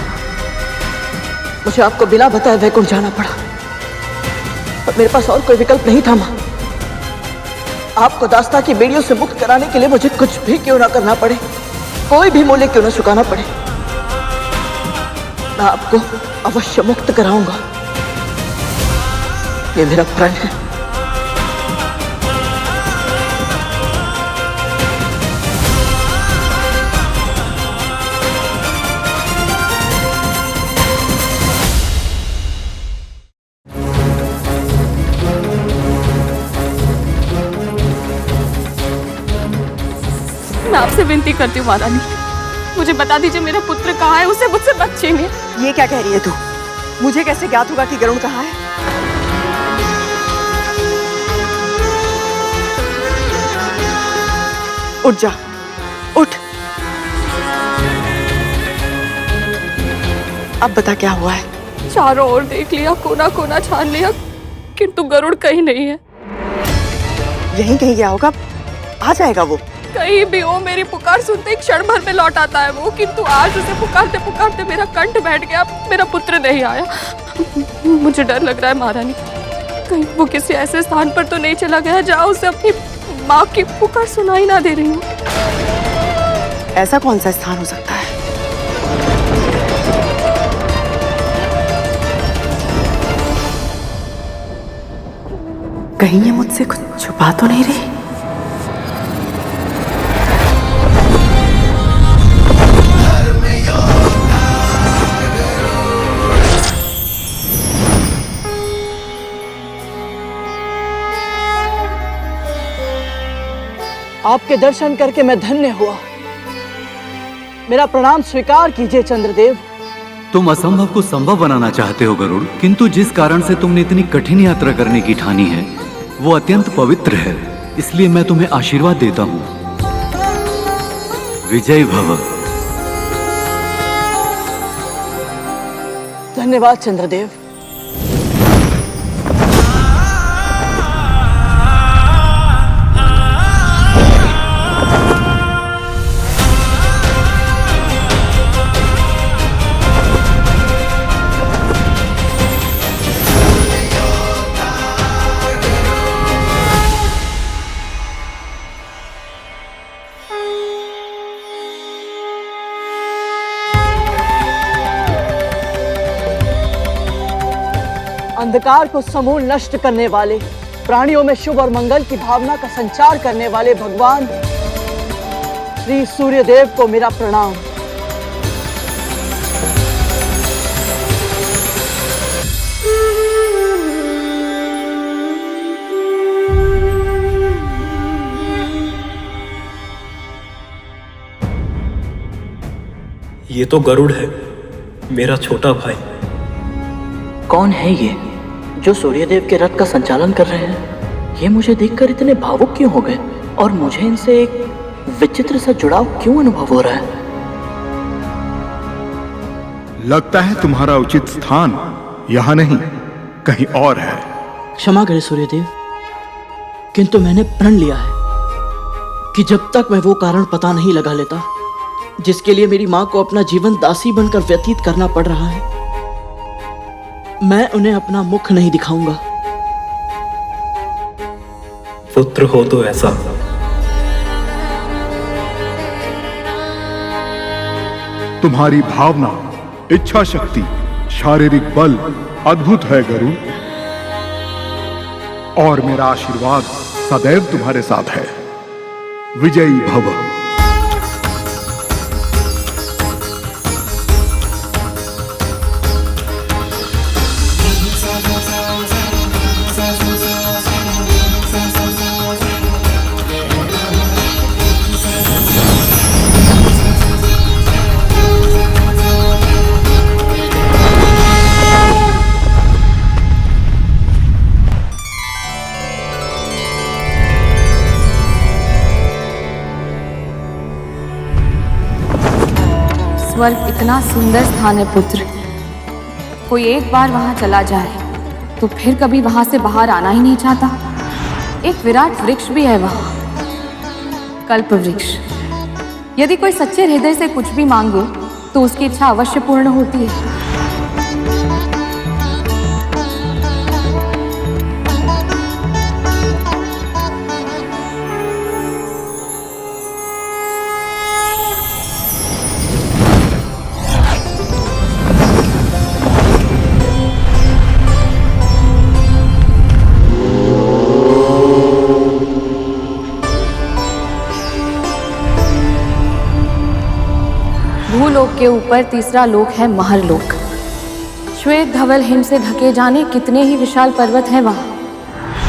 मुझे आपको बिना बताए वैकुंठ जाना पड़ा और मेरे पास और कोई विकल्प नहीं था मां। आपको दास्ता की बेड़ियों से मुक्त कराने के लिए मुझे कुछ भी क्यों ना करना पड़े, कोई भी मूल्य क्यों ना चुकाना पड़े, मैं आपको अवश्य मुक्त कराऊंगा। ये मेरा प्रण है। मैं आपसे विनती करती हूँ महारानी, मुझे बता दीजिए मेरा पुत्र कहाँ है, उसे मुझसे मत छीनिए। ये क्या कह रही है तू? मुझे कैसे ज्ञात होगा कि गरुड़ कहाँ है? उठ जा, उठ। अब बता क्या हुआ है? चारों ओर देख लिया, कोना कोना छान लिया, किंतु गरुड़ कहीं नहीं है। यहीं कहीं गया होगा, आ जाएगा वो। कहीं भी हो, मेरी पुकार सुनते ही क्षण भर में लौट आता है वो, किंतु आज उसे पुकारते पुकारते मेरा कंठ बैठ गया, मेरा पुत्र नहीं आया। मुझे डर लग रहा है महारानी, कहीं वो किसी ऐसे स्थान पर तो नहीं चला गया जहाँ उसे अपनी माँ की पुकार सुनाई ना दे रही हो। ऐसा कौन सा स्थान हो सकता है? कहीं ये मुझसे कुछ छुपा तो नहीं रही? आपके दर्शन करके मैं धन्य हुआ। मेरा प्रणाम स्वीकार कीजिए चंद्रदेव। तुम असंभव को संभव बनाना चाहते हो गरुड़, किंतु जिस कारण से तुमने इतनी कठिन यात्रा करने की ठानी है वो अत्यंत पवित्र है, इसलिए मैं तुम्हें आशीर्वाद देता हूँ। विजय भव। धन्यवाद चंद्रदेव। अंधकार को समूल नष्ट करने वाले, प्राणियों में शुभ और मंगल की भावना का संचार करने वाले भगवान श्री सूर्यदेव को मेरा प्रणाम। ये तो गरुड़ है, मेरा छोटा भाई। कौन है ये जो सूर्यदेव के रथ का संचालन कर रहे हैं? ये मुझे देखकर इतने भावुक क्यों हो गए और मुझे इनसे एक विचित्र सा जुड़ाव क्यों अनुभव हो रहा है? लगता है तुम्हारा उचित स्थान यहाँ नहीं, कहीं और है। क्षमा करें सूर्यदेव, किंतु मैंने प्रण लिया है कि जब तक मैं वो कारण पता नहीं लगा लेता जिसके लिए मेरी माँ को अपना जीवन दासी बनकर व्यतीत करना पड़ रहा है, मैं उन्हें अपना मुख नहीं दिखाऊंगा। पुत्र हो तो ऐसा। तुम्हारी भावना, इच्छा शक्ति, शारीरिक बल अद्भुत है गरुड़, और मेरा आशीर्वाद सदैव तुम्हारे साथ है। विजयी भव। स्वर्ग इतना सुंदर स्थान है पुत्र, कोई एक बार वहां चला जाए तो फिर कभी वहां से बाहर आना ही नहीं चाहता। एक विराट वृक्ष भी है वहां, कल्प वृक्ष। यदि कोई सच्चे हृदय से कुछ भी मांगे तो उसकी इच्छा अवश्य पूर्ण होती है। के ऊपर तीसरा लोक है महरलोक। श्वेत धवल हिम से ढके जाने कितने ही विशाल पर्वत हैं वहाँ,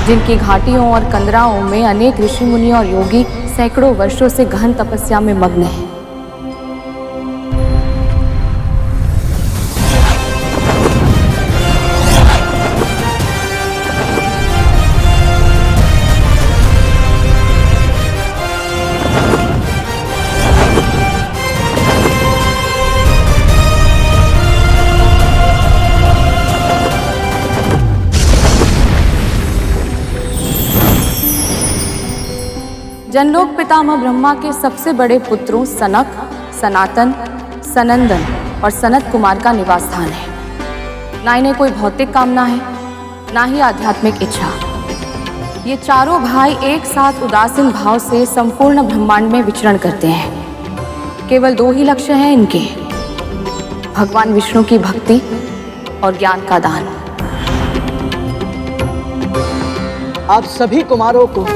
जिनकी घाटियों और कंदराओं में अनेक ऋषि मुनि और योगी सैकड़ों वर्षों से गहन तपस्या में मग्न हैं। जनलोक पितामह ब्रह्मा के सबसे बड़े पुत्रों सनक, सनातन, सनंदन और सनत कुमार का निवास स्थान है। ना इन्हें कोई भौतिक कामना है, ना ही आध्यात्मिक इच्छा। ये चारों भाई एक साथ उदासीन भाव से संपूर्ण ब्रह्मांड में विचरण करते हैं। केवल दो ही लक्ष्य हैं इनके, भगवान विष्णु की भक्ति और ज्ञान का दान। आप सभी कुमारों को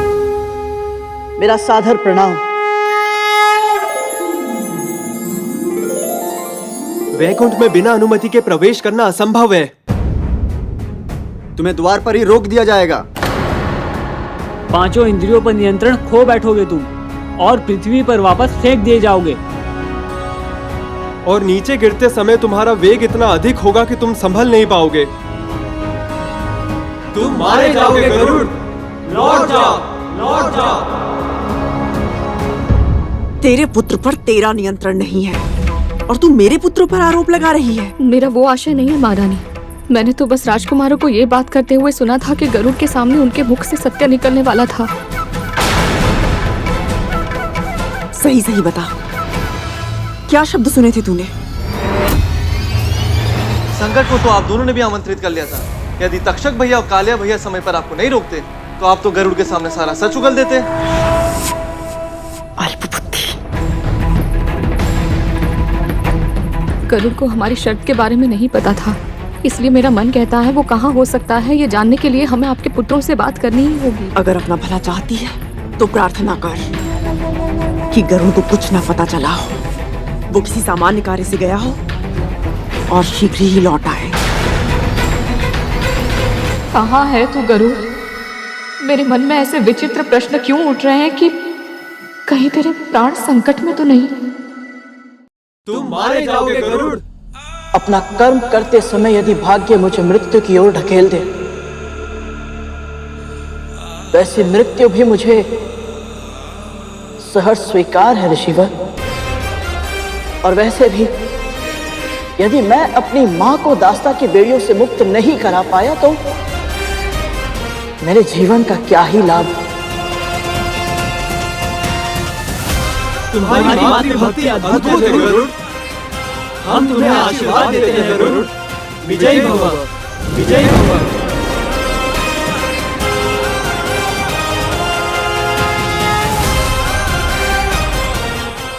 मेरा सादर प्रणाम। वैकुंठ में बिना अनुमति के प्रवेश करना असंभव है। तुम्हें द्वार पर ही रोक दिया जाएगा। पांचों इंद्रियों पर नियंत्रण खो बैठोगे तुम और पृथ्वी पर वापस फेंक दिए जाओगे। और नीचे गिरते समय तुम्हारा वेग इतना अधिक होगा कि तुम संभल नहीं पाओगे। तुम मारे जाओगे गरुड़। लौट जाओ, लौट जाओ। तेरे पुत्र पर तेरा नियंत्रण नहीं है और तू मेरे पुत्रों पर आरोप लगा रही है। मेरा वो आशय नहीं है महारानी। मैंने तो बस राजकुमारों को ये बात करते हुए सुना था कि गरुड़ के सामने उनके मुख से सत्य निकलने वाला था। सही सही बता, क्या शब्द सुने थे तूने? संकट को तो आप दोनों ने भी आमंत्रित कर लिया था। यदि तक्षक भैया और कालिया भैया समय पर आपको नहीं रोकते तो आप तो गरुड़ के सामने सारा सच उगल देते। गरुड़ को हमारी शर्त के बारे में नहीं पता था, इसलिए मेरा मन कहता है वो कहाँ हो सकता है ये जानने के लिए हमें आपके पुत्रों से बात करनी ही होगी। अगर अपना भला चाहती है तो प्रार्थना कर कि गरुड़ को कुछ ना पता चला हो, वो किसी सामान्य कार्य से गया हो और शीघ्र ही लौट आए। कहाँ है तू गरुड़? मेरे मन में ऐसे विचित्र प्रश्न क्यों उठ रहे हैं कि कहीं तेरे प्राण संकट में तो नहीं? तुम मारे जाओगे गरुड़। अपना कर्म करते समय यदि भाग्य मुझे मृत्यु की ओर ढकेल दे, वैसे मृत्यु भी मुझे सहर्ष स्वीकार है ऋषिवर। और वैसे भी यदि मैं अपनी मां को दास्ता की बेड़ियों से मुक्त नहीं करा पाया तो मेरे जीवन का क्या ही लाभ। तुम्हारी मातृभक्ति अद्भुत है गरुड़। हम तुम्हें आशीर्वाद देते हैं गरुड़। विजयी भव, विजयी भव।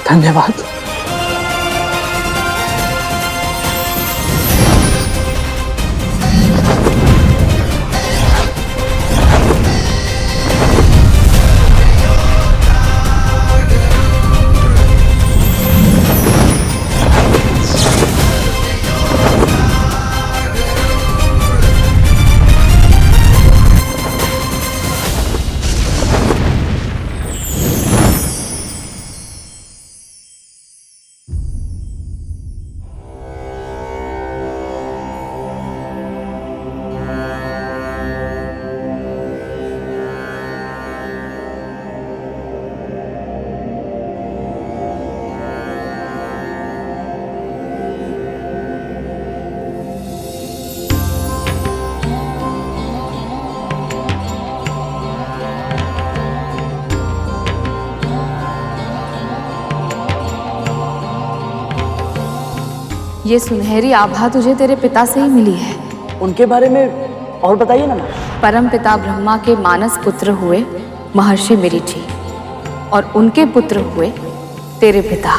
धन्यवाद। ये सुनहरी आभा तुझे तेरे पिता से ही मिली है। उनके बारे में और बताइए ना। परम पिता ब्रह्मा के मानस पुत्र हुए महर्षि मरीचि और उनके पुत्र हुए तेरे पिता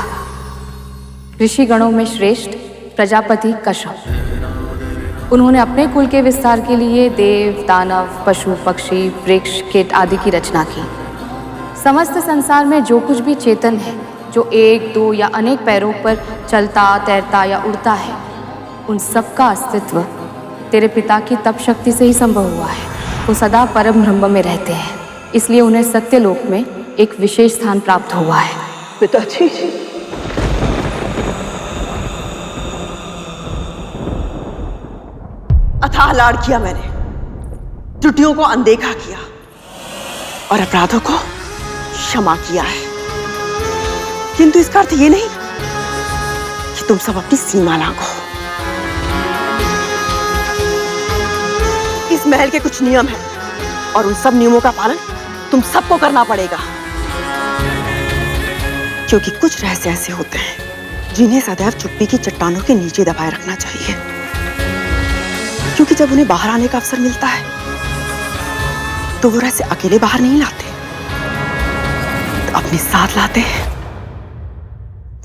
ऋषि गणों में श्रेष्ठ प्रजापति कश्यप। उन्होंने अपने कुल के विस्तार के लिए देव, दानव, पशु, पक्षी, वृक्ष, कीट आदि की रचना की। समस्त संसार में जो कुछ भी चेतन है, जो एक, दो या अनेक पैरों पर चलता, तैरता या उड़ता है, उन सब का अस्तित्व तेरे पिता की तप शक्ति से ही संभव हुआ है। वो सदा परम ब्रह्म में रहते हैं, इसलिए उन्हें सत्यलोक में एक विशेष स्थान प्राप्त हुआ है। पिताजी, अथाह लाड़ किया मैंने, त्रुटियों को अनदेखा किया और अपराधों को क्षमा किया है, किंतु इसका अर्थ ये नहीं कि तुम सब अपनी सीमा लांघो। इस महल के कुछ नियम हैं और उन सब नियमों का पालन तुम सबको करना पड़ेगा, क्योंकि कुछ रहस्य ऐसे होते हैं जिन्हें सदैव चुप्पी की चट्टानों के नीचे दबाए रखना चाहिए, क्योंकि जब उन्हें बाहर आने का अवसर मिलता है तो वो रहस्य अकेले बाहर नहीं लाते, तो अपने साथ लाते हैं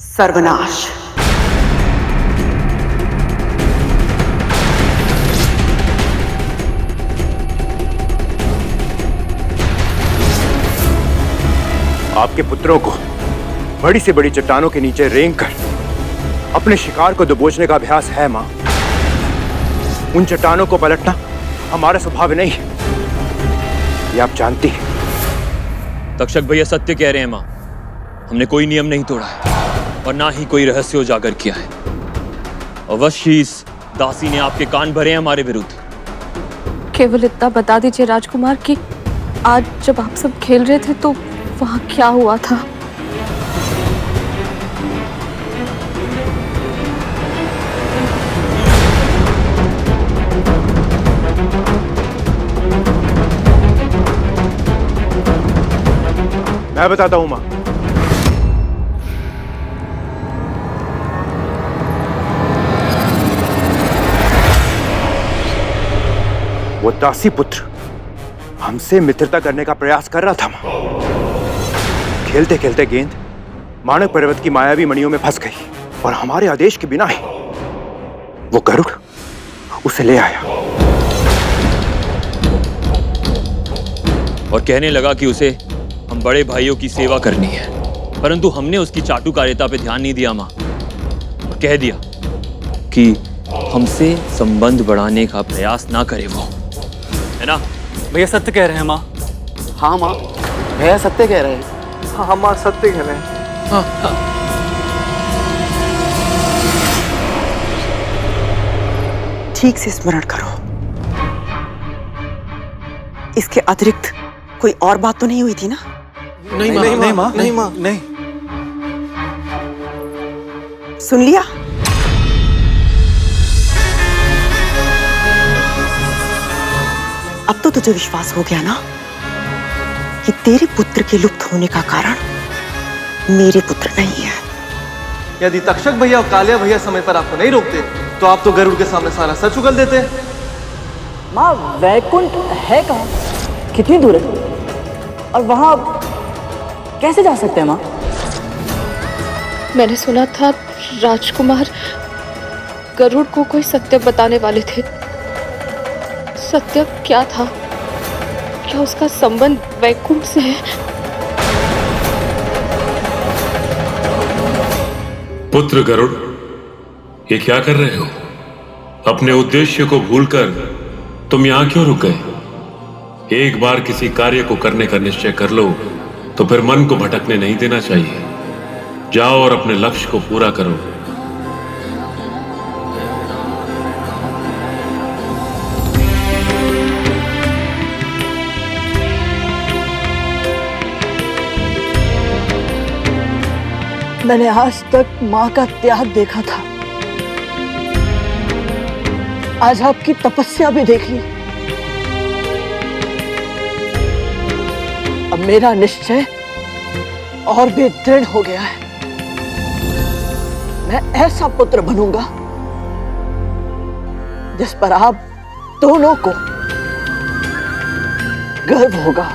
सर्वनाश। आपके पुत्रों को बड़ी से बड़ी चट्टानों के नीचे रेंग कर अपने शिकार को दबोचने का अभ्यास है मां। उन चट्टानों को पलटना हमारा स्वभाव नहीं है, ये आप जानती हैं। तक्षक भैया सत्य कह रहे हैं मां, हमने कोई नियम नहीं तोड़ा है और ना ही कोई रहस्य उजागर किया है। अवश्य इस दासी ने आपके कान भरे हैं हमारे विरुद्ध। केवल इतना बता दीजिए राजकुमार कि आज जब आप सब खेल रहे थे तो वहां क्या हुआ था? मैं बताता हूं मां। वो दासी पुत्र हमसे मित्रता करने का प्रयास कर रहा था मां। खेलते खेलते गेंद मानक पर्वत की मायावी मणियों में फंस गई और हमारे आदेश के बिना ही वो गरुड़ उसे ले आया और कहने लगा कि उसे हम बड़े भाइयों की सेवा करनी है, परंतु हमने उसकी चाटुकारिता पे ध्यान नहीं दिया मां और कह दिया कि हमसे संबंध बढ़ाने का प्रयास ना करे वो, है ना? भैया सत्य कह रहे हैं माँ। हाँ माँ, भैया सत्य कह रहे हैं। हाँ माँ, सत्य कह रहे हैं। ठीक से स्मरण करो, इसके अतिरिक्त कोई और बात तो नहीं हुई थी ना? नहीं माँ, नहीं माँ, नहीं माँ, नहीं। सुन लिया? अब तो तुझे विश्वास हो गया ना कि तेरे पुत्र के लुप्त होने का कारण मेरे पुत्र नहीं है। यदि तक्षक भैया और कालिया भैया समय पर आपको नहीं रोकते तो आप तो गरुड़ के सामने सारा सच उगल देते। माँ, वैकुंठ है कहाँ? कितनी दूर है? और वहां कैसे जा सकते हैं माँ? मैंने सुना था राजकुमार गरुड़ को कोई सत्य बताने वाले थे। सत्य क्या था? क्या उसका संबंध वैकुंठ से है? पुत्र गरुड़, ये क्या कर रहे हो? अपने उद्देश्य को भूलकर तुम यहां क्यों रुक गए? एक बार किसी कार्य को करने का निश्चय कर लो तो फिर मन को भटकने नहीं देना चाहिए। जाओ और अपने लक्ष्य को पूरा करो। मैंने आज तक माँ का त्याग देखा था, आज आपकी तपस्या भी देख ली। अब मेरा निश्चय और भी दृढ़ हो गया है। मैं ऐसा पुत्र बनूंगा जिस पर आप दोनों को गर्व होगा।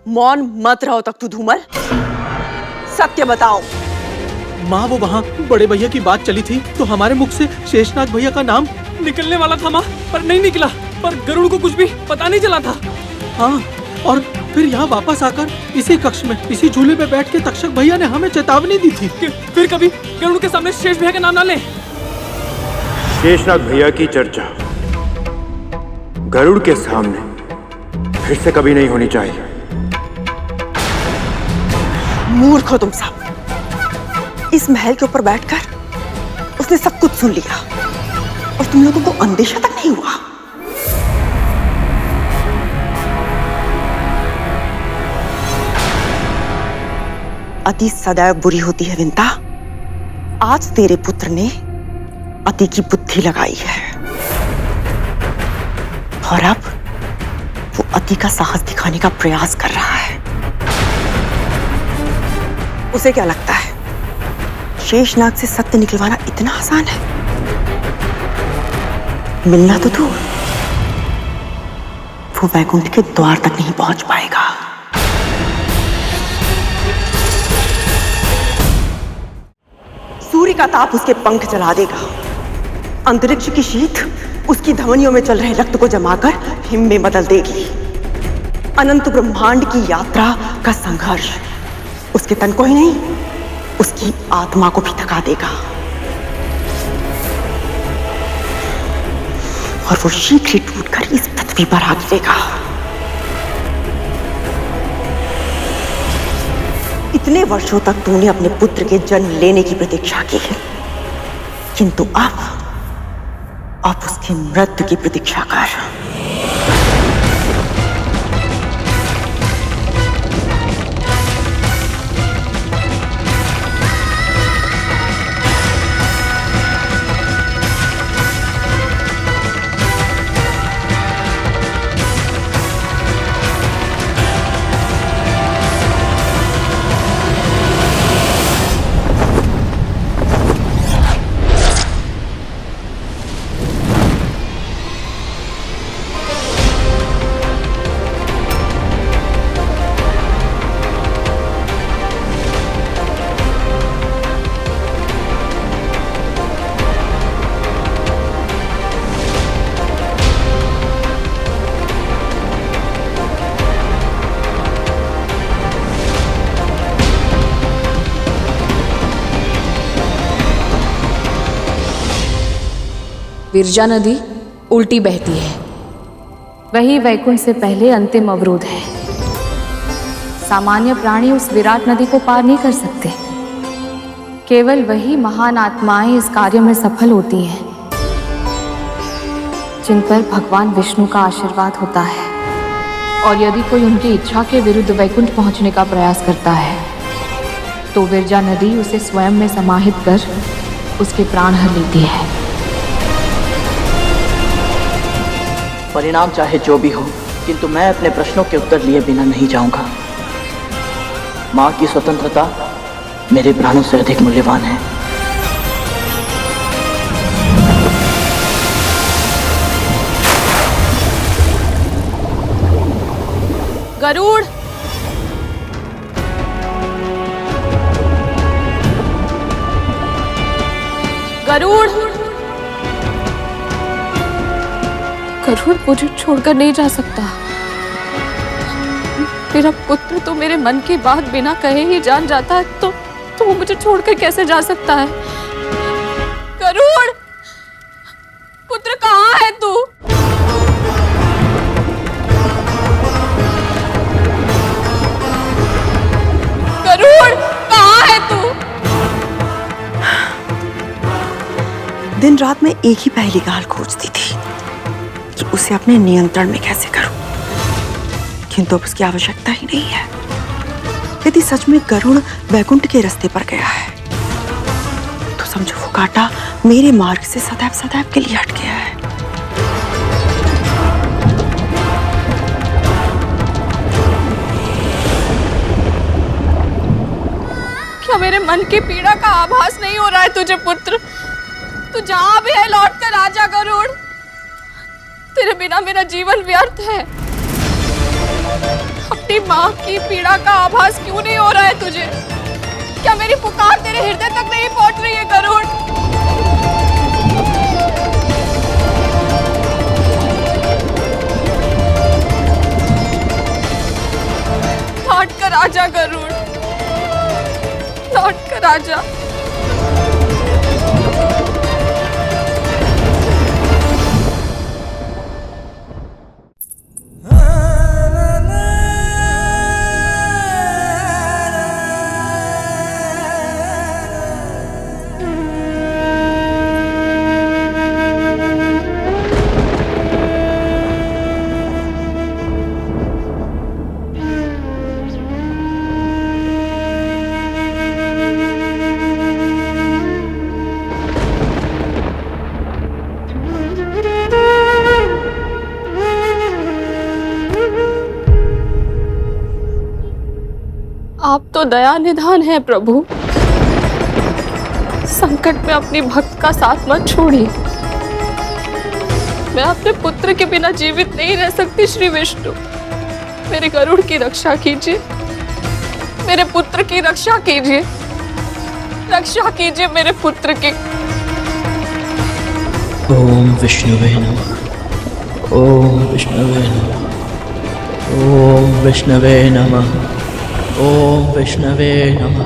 मौन मत रहो तक तू धूमल, सत्य बताओ, माँ वो वहाँ बड़े भैया की बात चली थी तो हमारे मुख से शेषनाग भैया का नाम निकलने वाला था माँ, पर नहीं निकला। पर गरुड़ को कुछ भी पता नहीं चला था। हाँ, और फिर यहाँ वापस आकर इसी कक्ष में इसी झूले पे बैठ के तक्षक भैया ने हमें चेतावनी दी थी कि फिर कभी गरुड़ के सामने शेष भैया का नाम ना लें। शेषनाग भैया की चर्चा गरुड़ के सामने फिर से कभी नहीं होनी चाहिए। मूर्ख हो तुम सब। इस महल के ऊपर बैठकर उसने सब कुछ सुन लिया और तुम लोगों को अंदेशा तक नहीं हुआ। अति सदैव बुरी होती है विंता। आज तेरे पुत्र ने अति की बुद्धि लगाई है और अब वो अति का साहस दिखाने का प्रयास कर रहा है। उसे क्या लगता है शेषनाग से सत्य निकलवाना इतना आसान है? मिलना तो दूर, वो वैकुंठ के द्वार तक नहीं पहुंच पाएगा। सूर्य का ताप उसके पंख जला देगा। अंतरिक्ष की शीत उसकी धमनियों में चल रहे रक्त को जमाकर हिम में बदल देगी। अनंत ब्रह्मांड की यात्रा का संघर्ष उसके तन को ही नहीं, उसकी आत्मा को भी थका देगा और वो शीघ्र ही टूटकर इस पृथ्वी पर आ गिरेगा। इतने वर्षों तक तूने अपने पुत्र के जन्म लेने की प्रतीक्षा की है, किंतु अब उसकी मृत्यु की प्रतीक्षा कर। विरजा नदी उल्टी बहती है, वही वैकुंठ से पहले अंतिम अवरोध है। सामान्य प्राणी उस विराट नदी को पार नहीं कर सकते। केवल वही महान आत्माएं इस कार्य में सफल होती हैं जिन पर भगवान विष्णु का आशीर्वाद होता है। और यदि कोई उनकी इच्छा के विरुद्ध वैकुंठ पहुंचने का प्रयास करता है तो विरजा नदी उसे स्वयं में समाहित कर उसके प्राण हर लेती है। परिणाम चाहे जो भी हो, किंतु मैं अपने प्रश्नों के उत्तर लिए बिना नहीं जाऊंगा। माँ की स्वतंत्रता मेरे प्राणों से अधिक मूल्यवान है। गरुड़, गरुड़, गरुड़ मुझे छोड़कर नहीं जा सकता। मेरा पुत्र तो मेरे मन की बात बिना कहे ही जान जाता है, तो वो मुझे छोड़कर कैसे जा सकता है? गरुड़, पुत्र कहाँ है तू? गरुड़, कहाँ है तू? दिन रात में एक ही पहली गाल खोजती थी कि उसे अपने नियंत्रण में कैसे करूं, किंतु अब उसकी आवश्यकता ही नहीं है। यदि सच में गरुड़ वैकुंठ के रास्ते पर गया है तो समझो वो कांटा मेरे मार्ग से सदैव सदैव के लिए हट गया है। क्या मेरे मन की पीड़ा का आभास नहीं हो रहा है तुझे पुत्र? तू जहां भी है लौट कर आजा गरुड़। तेरे बिना मेरा जीवन व्यर्थ है। अपनी माँ की पीड़ा का आभास क्यों नहीं हो रहा है तुझे? क्या मेरी पुकार तेरे हृदय तक नहीं पहुंच रही है गरुड़? लौट कर आजा गरुड़, लौट कर आजा। आप तो दया निधान है प्रभु, संकट में अपनी भक्त का साथ मत छोड़िए। मैं अपने पुत्र के बिना जीवित नहीं रह सकती श्री विष्णु। मेरे गरुड़ की रक्षा कीजिए, मेरे पुत्र की रक्षा कीजिए, रक्षा कीजिए मेरे पुत्र की। ओम विष्णुवे नमः, ओम विष्णुवे नमः, ओम विष्णुवे नमः, ओम विष्णुवे नमः,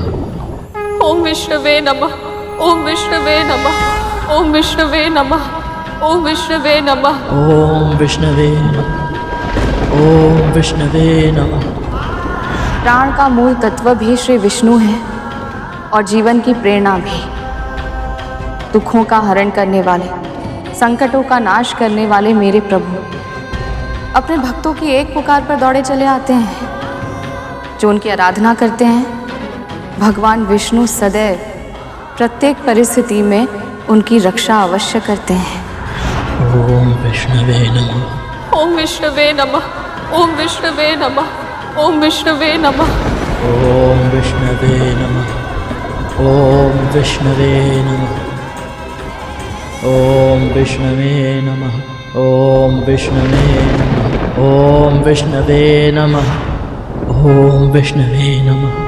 ओम विष्णुवे नमः, ओम विष्णुवे नमः, ओम विष्णुवे नमः, ओम विष्णुवे नमः, ओम विष्णुवे नमः, ओम विष्णुवे नमः। प्राण का मूल तत्व भी श्री विष्णु है और जीवन की प्रेरणा भी। दुखों का हरण करने वाले, संकटों का नाश करने वाले मेरे प्रभु अपने भक्तों की एक पुकार पर दौड़े चले आते हैं। जो उनकी आराधना करते हैं, भगवान विष्णु सदैव प्रत्येक परिस्थिति में उनकी रक्षा अवश्य करते हैं। ओम विष्णुवे नमः, ओम विष्णुवे नमः, ओम विष्णुवे नमः, ओम विष्णुवे नमः, ओम विष्णुवे नमः, ओम विष्णुवे नमः, ओम विष्णुवे नमः, ओम विष्णुवे नमः, ओम विष्णुवे नमः, ओम विष्णुवे नमः।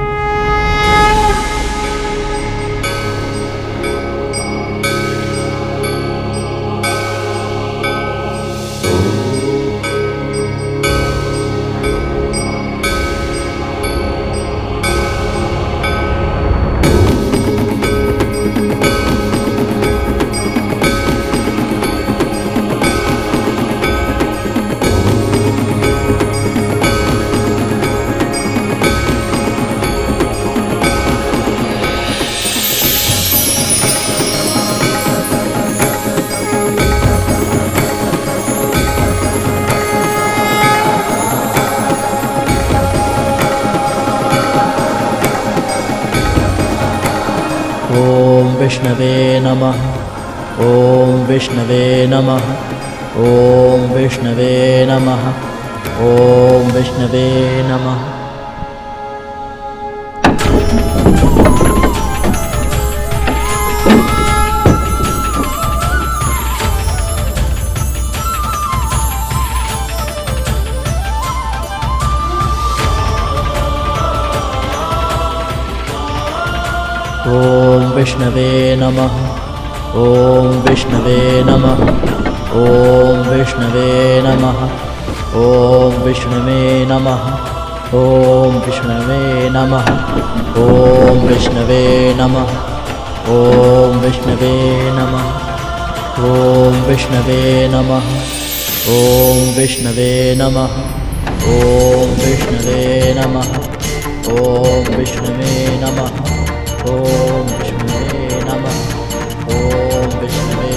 विष्णवे नमः, ओम विष्णवे नमः, ओम विष्णवे नमः, ओम विष्णवे नमः। ओम विष्णवे नमः, ओम विष्णवे नमः, ओम विष्णवे नमः, ओम विष्णवे नमः, ओम विष्णवे नमः, ओम विष्णवे नमः, ओम विष्णवे नमः, ओम विष्णवे नमः, ओम विष्णवे नमः, ओम विष्णवे नमः, ओम विष्णवे नमः, ओम विष्णुवे नमः, ओम विष्णुवे नमः, ओम विष्णुवे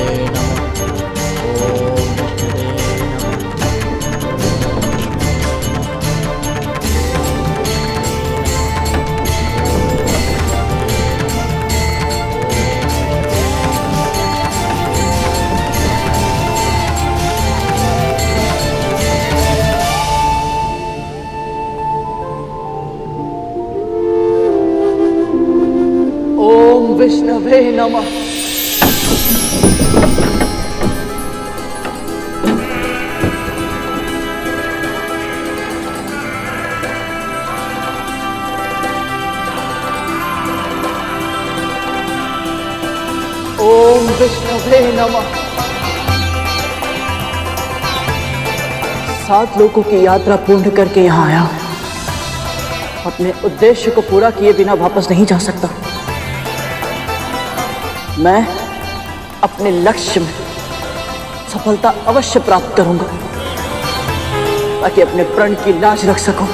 विष्णवे नमः। ओम विष्णुवे नमः। 7 लोगों की यात्रा पूर्ण करके यहाँ आया हूं। अपने उद्देश्य को पूरा किए बिना वापस नहीं जा सकता। मैं अपने लक्ष्य में सफलता अवश्य प्राप्त करूंगा ताकि अपने प्रण की लाज रख सकूं।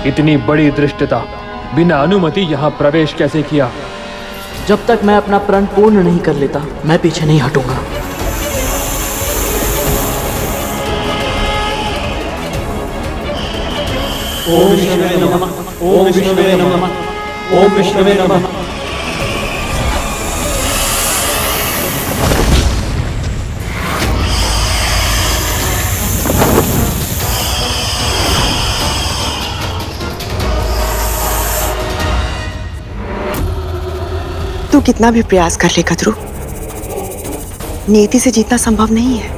इतनी बड़ी दृष्टता बिना अनुमति यहाँ प्रवेश कैसे किया? जब तक मैं अपना प्रण पूर्ण नहीं कर लेता मैं पीछे नहीं हटूंगा। ओम विष्णुवे नमः। ओम विष्णुवे नमः। ओम विष्णुवे नमः। तू कितना भी प्रयास कर ले कद्रू, नियति से जीतना संभव नहीं है।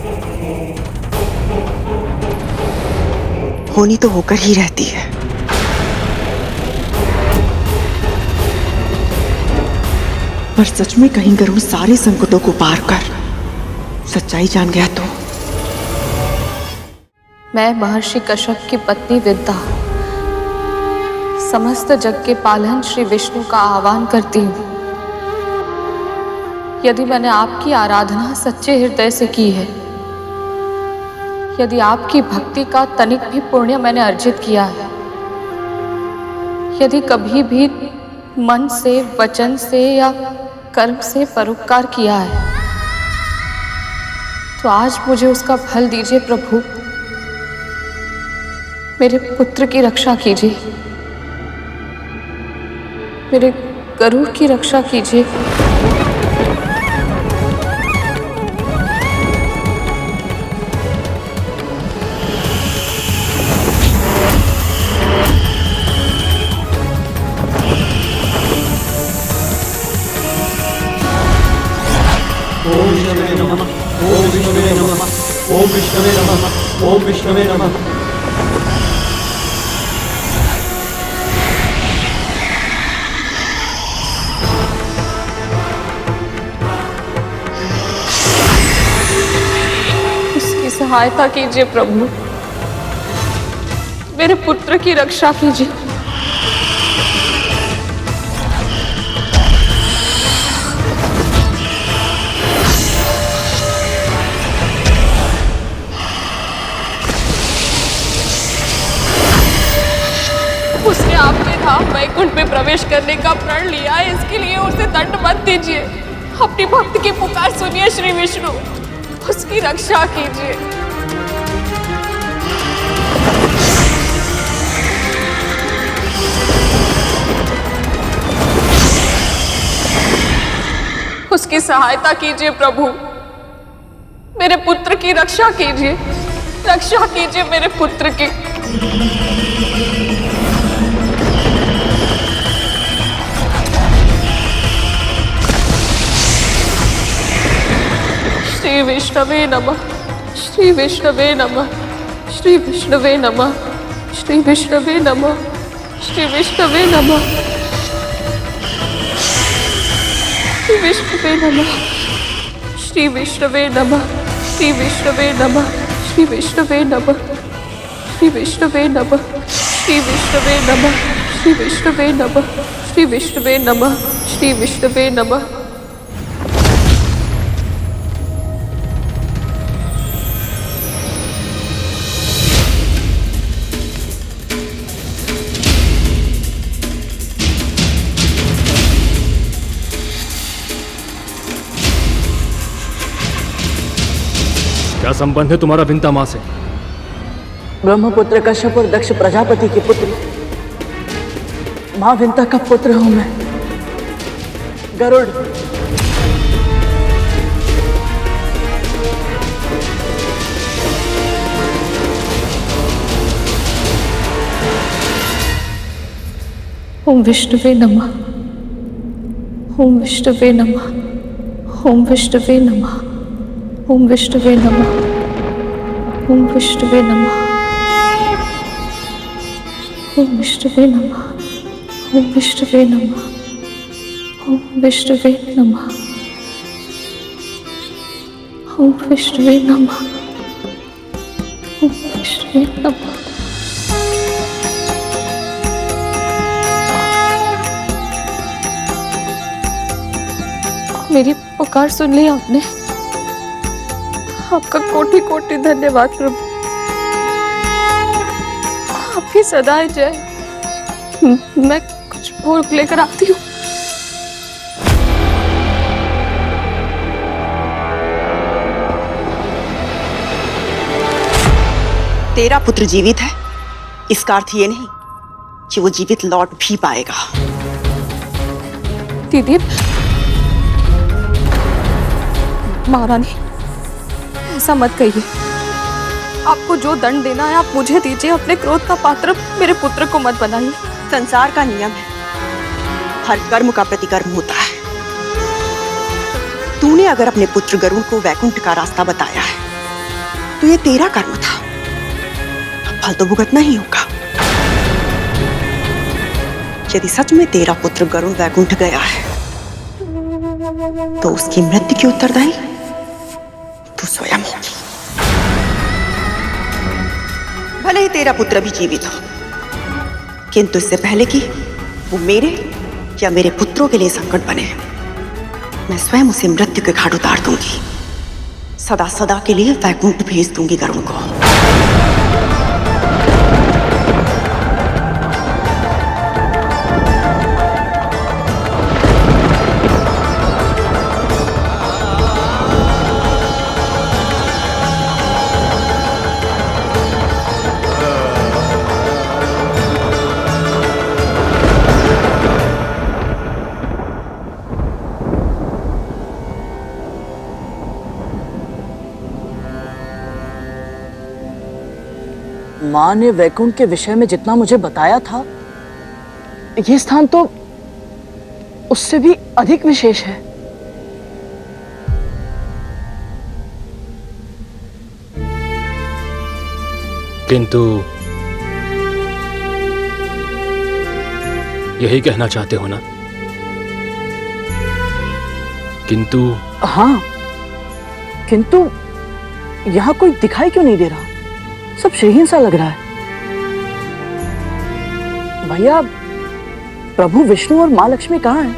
होनी तो होकर ही रहती है। पर सच में कहीं गरुड़ सारे संकटों को पार कर सच्चाई जान गया तो मैं महर्षि कश्यप की पत्नी विद्या समस्त जग के पालन श्री विष्णु का आह्वान करती हूँ। यदि मैंने आपकी आराधना सच्चे हृदय से की है, यदि आपकी भक्ति का तनिक भी पुण्य मैंने अर्जित किया है, यदि कभी भी मन से, वचन से या कर्म से परोपकार किया है, तो आज मुझे उसका फल दीजिए प्रभु। मेरे पुत्र की रक्षा कीजिए, मेरे गरुड़ की रक्षा कीजिए। ओम विष्णुवे नमः। ओम विष्णुवे नमः। ओम विष्णुवे नमः। ओम विष्णुवे नमः। उसकी सहायता कीजिए प्रभु, मेरे पुत्र की रक्षा कीजिए। उसने आपके धाम वैकुंठ में प्रवेश करने का प्रण लिया है, इसके लिए उसे दंड मत दीजिए। अपनी भक्त की पुकार सुनिए श्री विष्णु, उसकी रक्षा कीजिए। उसकी सहायता कीजिए प्रभु, मेरे पुत्र की रक्षा कीजिए, रक्षा कीजिए मेरे पुत्र की। श्री विष्णवे नमः। श्री विष्णवे नमः। श्री विष्णवे नमः। श्री विष्णवे नमः। श्री विष्णवे नमः। श्री विष्णवे नमः। श्री विष्णवे नमः। श्री विष्णवे नमः। श्री विष्णवे नमः। श्री विष्णवे नमः। श्री विष्णवे नमः। श्री विष्णवे नमः। श्री विष्णवे नमः। श्री विष्णवे नमः। क्या संबंध है तुम्हारा विंता माँ से? ब्रह्मपुत्र कश्यप और दक्ष प्रजापति की पुत्री माँ विंता का पुत्र हूं मैं, गरुड़। ओम विष्णुवे नमः। ओम विष्णुवे नमः। ओम विष्णुवे नमः। ओम विष्णुवे नमः। ओम विष्णुवे नमः। ओम विष्णुवे नमः। ओम विष्णुवे नमः। ओम विष्णुवे नमः। ओम विष्णुवे नमः। ओम विष्णुवे नमः। मेरी पुकार सुन ली आपने। आपका कोटि कोटि धन्यवाद प्रभु। आपकी सदाएं जय। मैं कुछ भोग लेकर आती हूँ। तेरा पुत्र जीवित है, इसका अर्थ ये नहीं कि वो जीवित लौट भी पाएगा। दीदी, महारानी, ऐसा मत कहिए। आपको जो दंड देना है आप मुझे दीजिए। अपने क्रोध का पात्र मेरे पुत्र को मत बनाइए। संसार का नियम है, हर कर्म का प्रतिकर्म होता है। तूने अगर अपने पुत्र गरुड़ को वैकुंठ का रास्ता बताया है तो ये तेरा कर्म था, फल तो भुगतना ही होगा। यदि सच में तेरा पुत्र गरुड़ वैकुंठ गया है तो उसकी मृत्यु की उत्तरदायी तू स्वयं होगी। भले ही तेरा पुत्र भी जीवित हो, किंतु इससे पहले कि वो मेरे या मेरे पुत्रों के लिए संकट बने, मैं स्वयं उसे मृत्यु के घाट उतार दूंगी। सदा सदा के लिए वैकुंठ भेज दूंगी गरुड़ को। माँ ने वैकुंठ के विषय में जितना मुझे बताया था, ये स्थान तो उससे भी अधिक विशेष है। किंतु यही कहना चाहते हो ना? किंतु हाँ, किंतु यहाँ कोई दिखाई क्यों नहीं दे रहा? सब श्रीहीन सा लग रहा है। भैया, प्रभु विष्णु और माँ लक्ष्मी कहाँ हैं?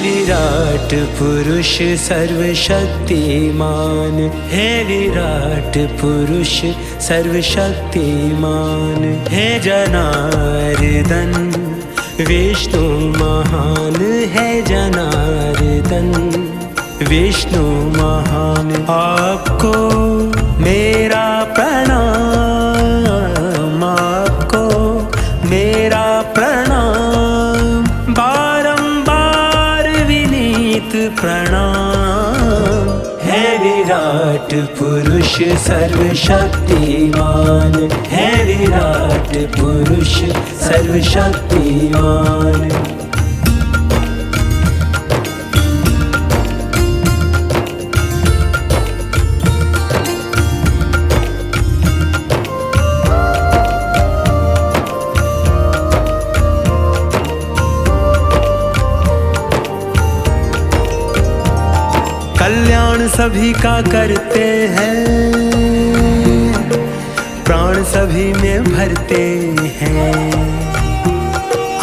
विराट पुरुष सर्वशक्तिमान, है विराट पुरुष सर्वशक्तिमान, है जनार्दन विष्णु महान, है जनार्दन सनातन विष्णु महान, आपको मेरा प्रणाम, आपको मेरा प्रणाम, बारंबार विनीत प्रणाम। है विराट पुरुष सर्वशक्तिमान, है विराट पुरुष सर्वशक्तिमान। कल्याण सभी का करते हैं, प्राण सभी में भरते हैं,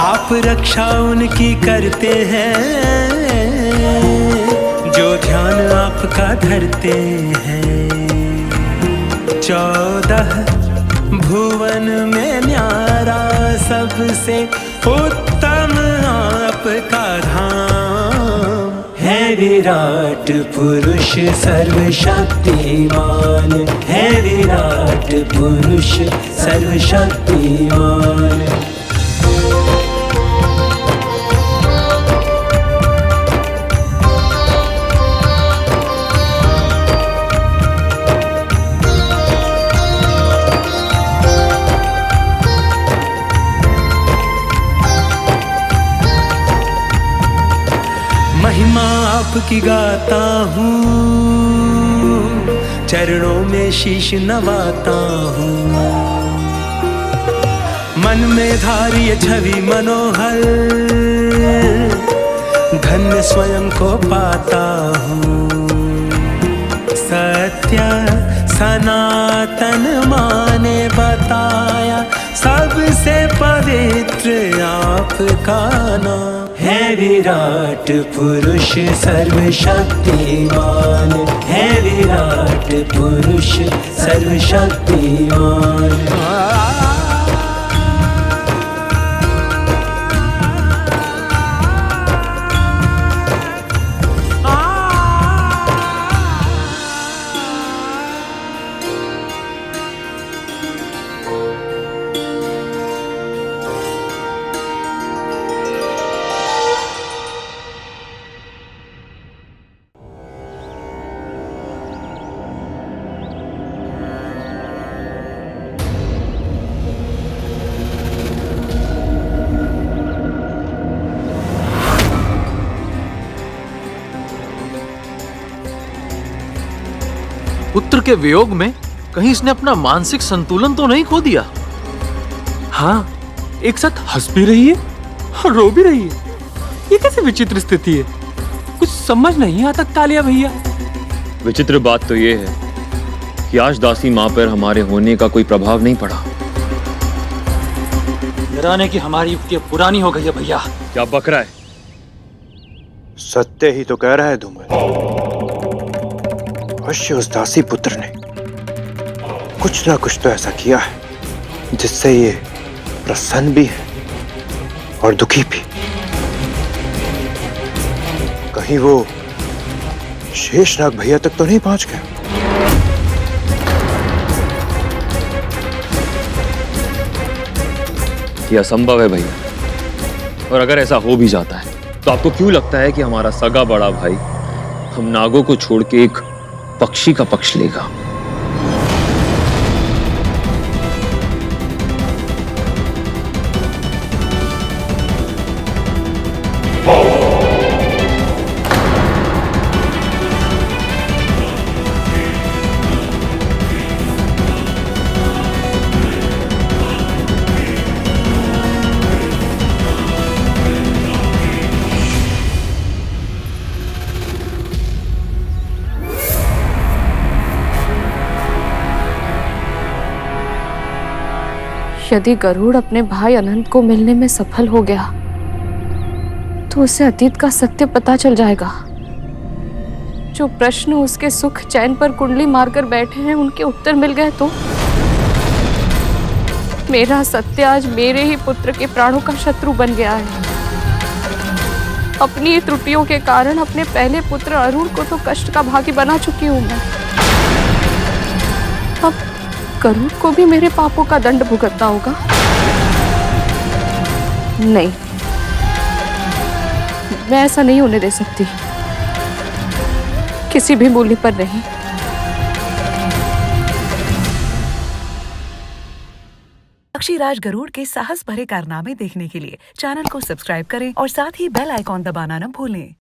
आप रक्षा उनकी करते हैं जो ध्यान आपका धरते हैं। 14 भुवन में न्यारा सबसे उत्तम आपका धाम। है विराट पुरुष सर्वशक्तिमान, है विराट पुरुष सर्वशक्तिमान। महिमा आपकी गाता हूँ, चरणों में शीश नवाता हूँ, मन में धारिय छवि मनोहर, धन्य स्वयं को पाता हूँ। सत्य सनातन माँ ने बताया, सबसे पवित्र आपका नाम। है विराट पुरुष सर्वशक्तिमान, है विराट पुरुष सर्वशक्तिमान। पुत्र के वियोग में कहीं इसने अपना मानसिक संतुलन तो नहीं खो दिया? हाँ, एक साथ हंस भी रही है और रो भी रही है। ये कैसे विचित्र स्थिति है, कुछ समझ नहीं आता कालिया भैया। विचित्र बात तो ये है कि आज दासी माँ पर हमारे होने का कोई प्रभाव नहीं पड़ा। डराने की हमारी युक्ति पुरानी हो गई है भैया। क्या बक रहा है? सत्य ही तो कह रहा है धूमल। अवश्य उस दासी पुत्र ने कुछ ना कुछ तो ऐसा किया है जिससे ये प्रसन्न भी है और दुखी भी। कहीं वो शेषनाग भैया तक तो नहीं पहुंच गया? ये असंभव है भैया, और अगर ऐसा हो भी जाता है तो आपको क्यों लगता है कि हमारा सगा बड़ा भाई हम नागों को छोड़ के एक पक्षी का पक्ष लेगा? यदि गरुड़ अपने भाई अनंत को मिलने में सफल हो गया तो उसे अतीत का सत्य पता चल जाएगा। जो प्रश्न उसके सुख चैन पर कुंडली मारकर बैठे हैं उनके उत्तर मिल गए तो मेरा सत्य आज मेरे ही पुत्र के प्राणों का शत्रु बन गया है। अपनी त्रुटियों के कारण अपने पहले पुत्र अरुण को तो कष्ट का भागी बना चुकी हूं मैं। अब गरुड़ को भी मेरे पापों का दंड भुगतना होगा। नहीं, मैं ऐसा नहीं होने दे सकती, किसी भी मूल्य पर नहीं। पक्षीराज गरुड़ के साहस भरे कारनामे देखने के लिए चैनल को सब्सक्राइब करें और साथ ही बेल आइकॉन दबाना न भूलें।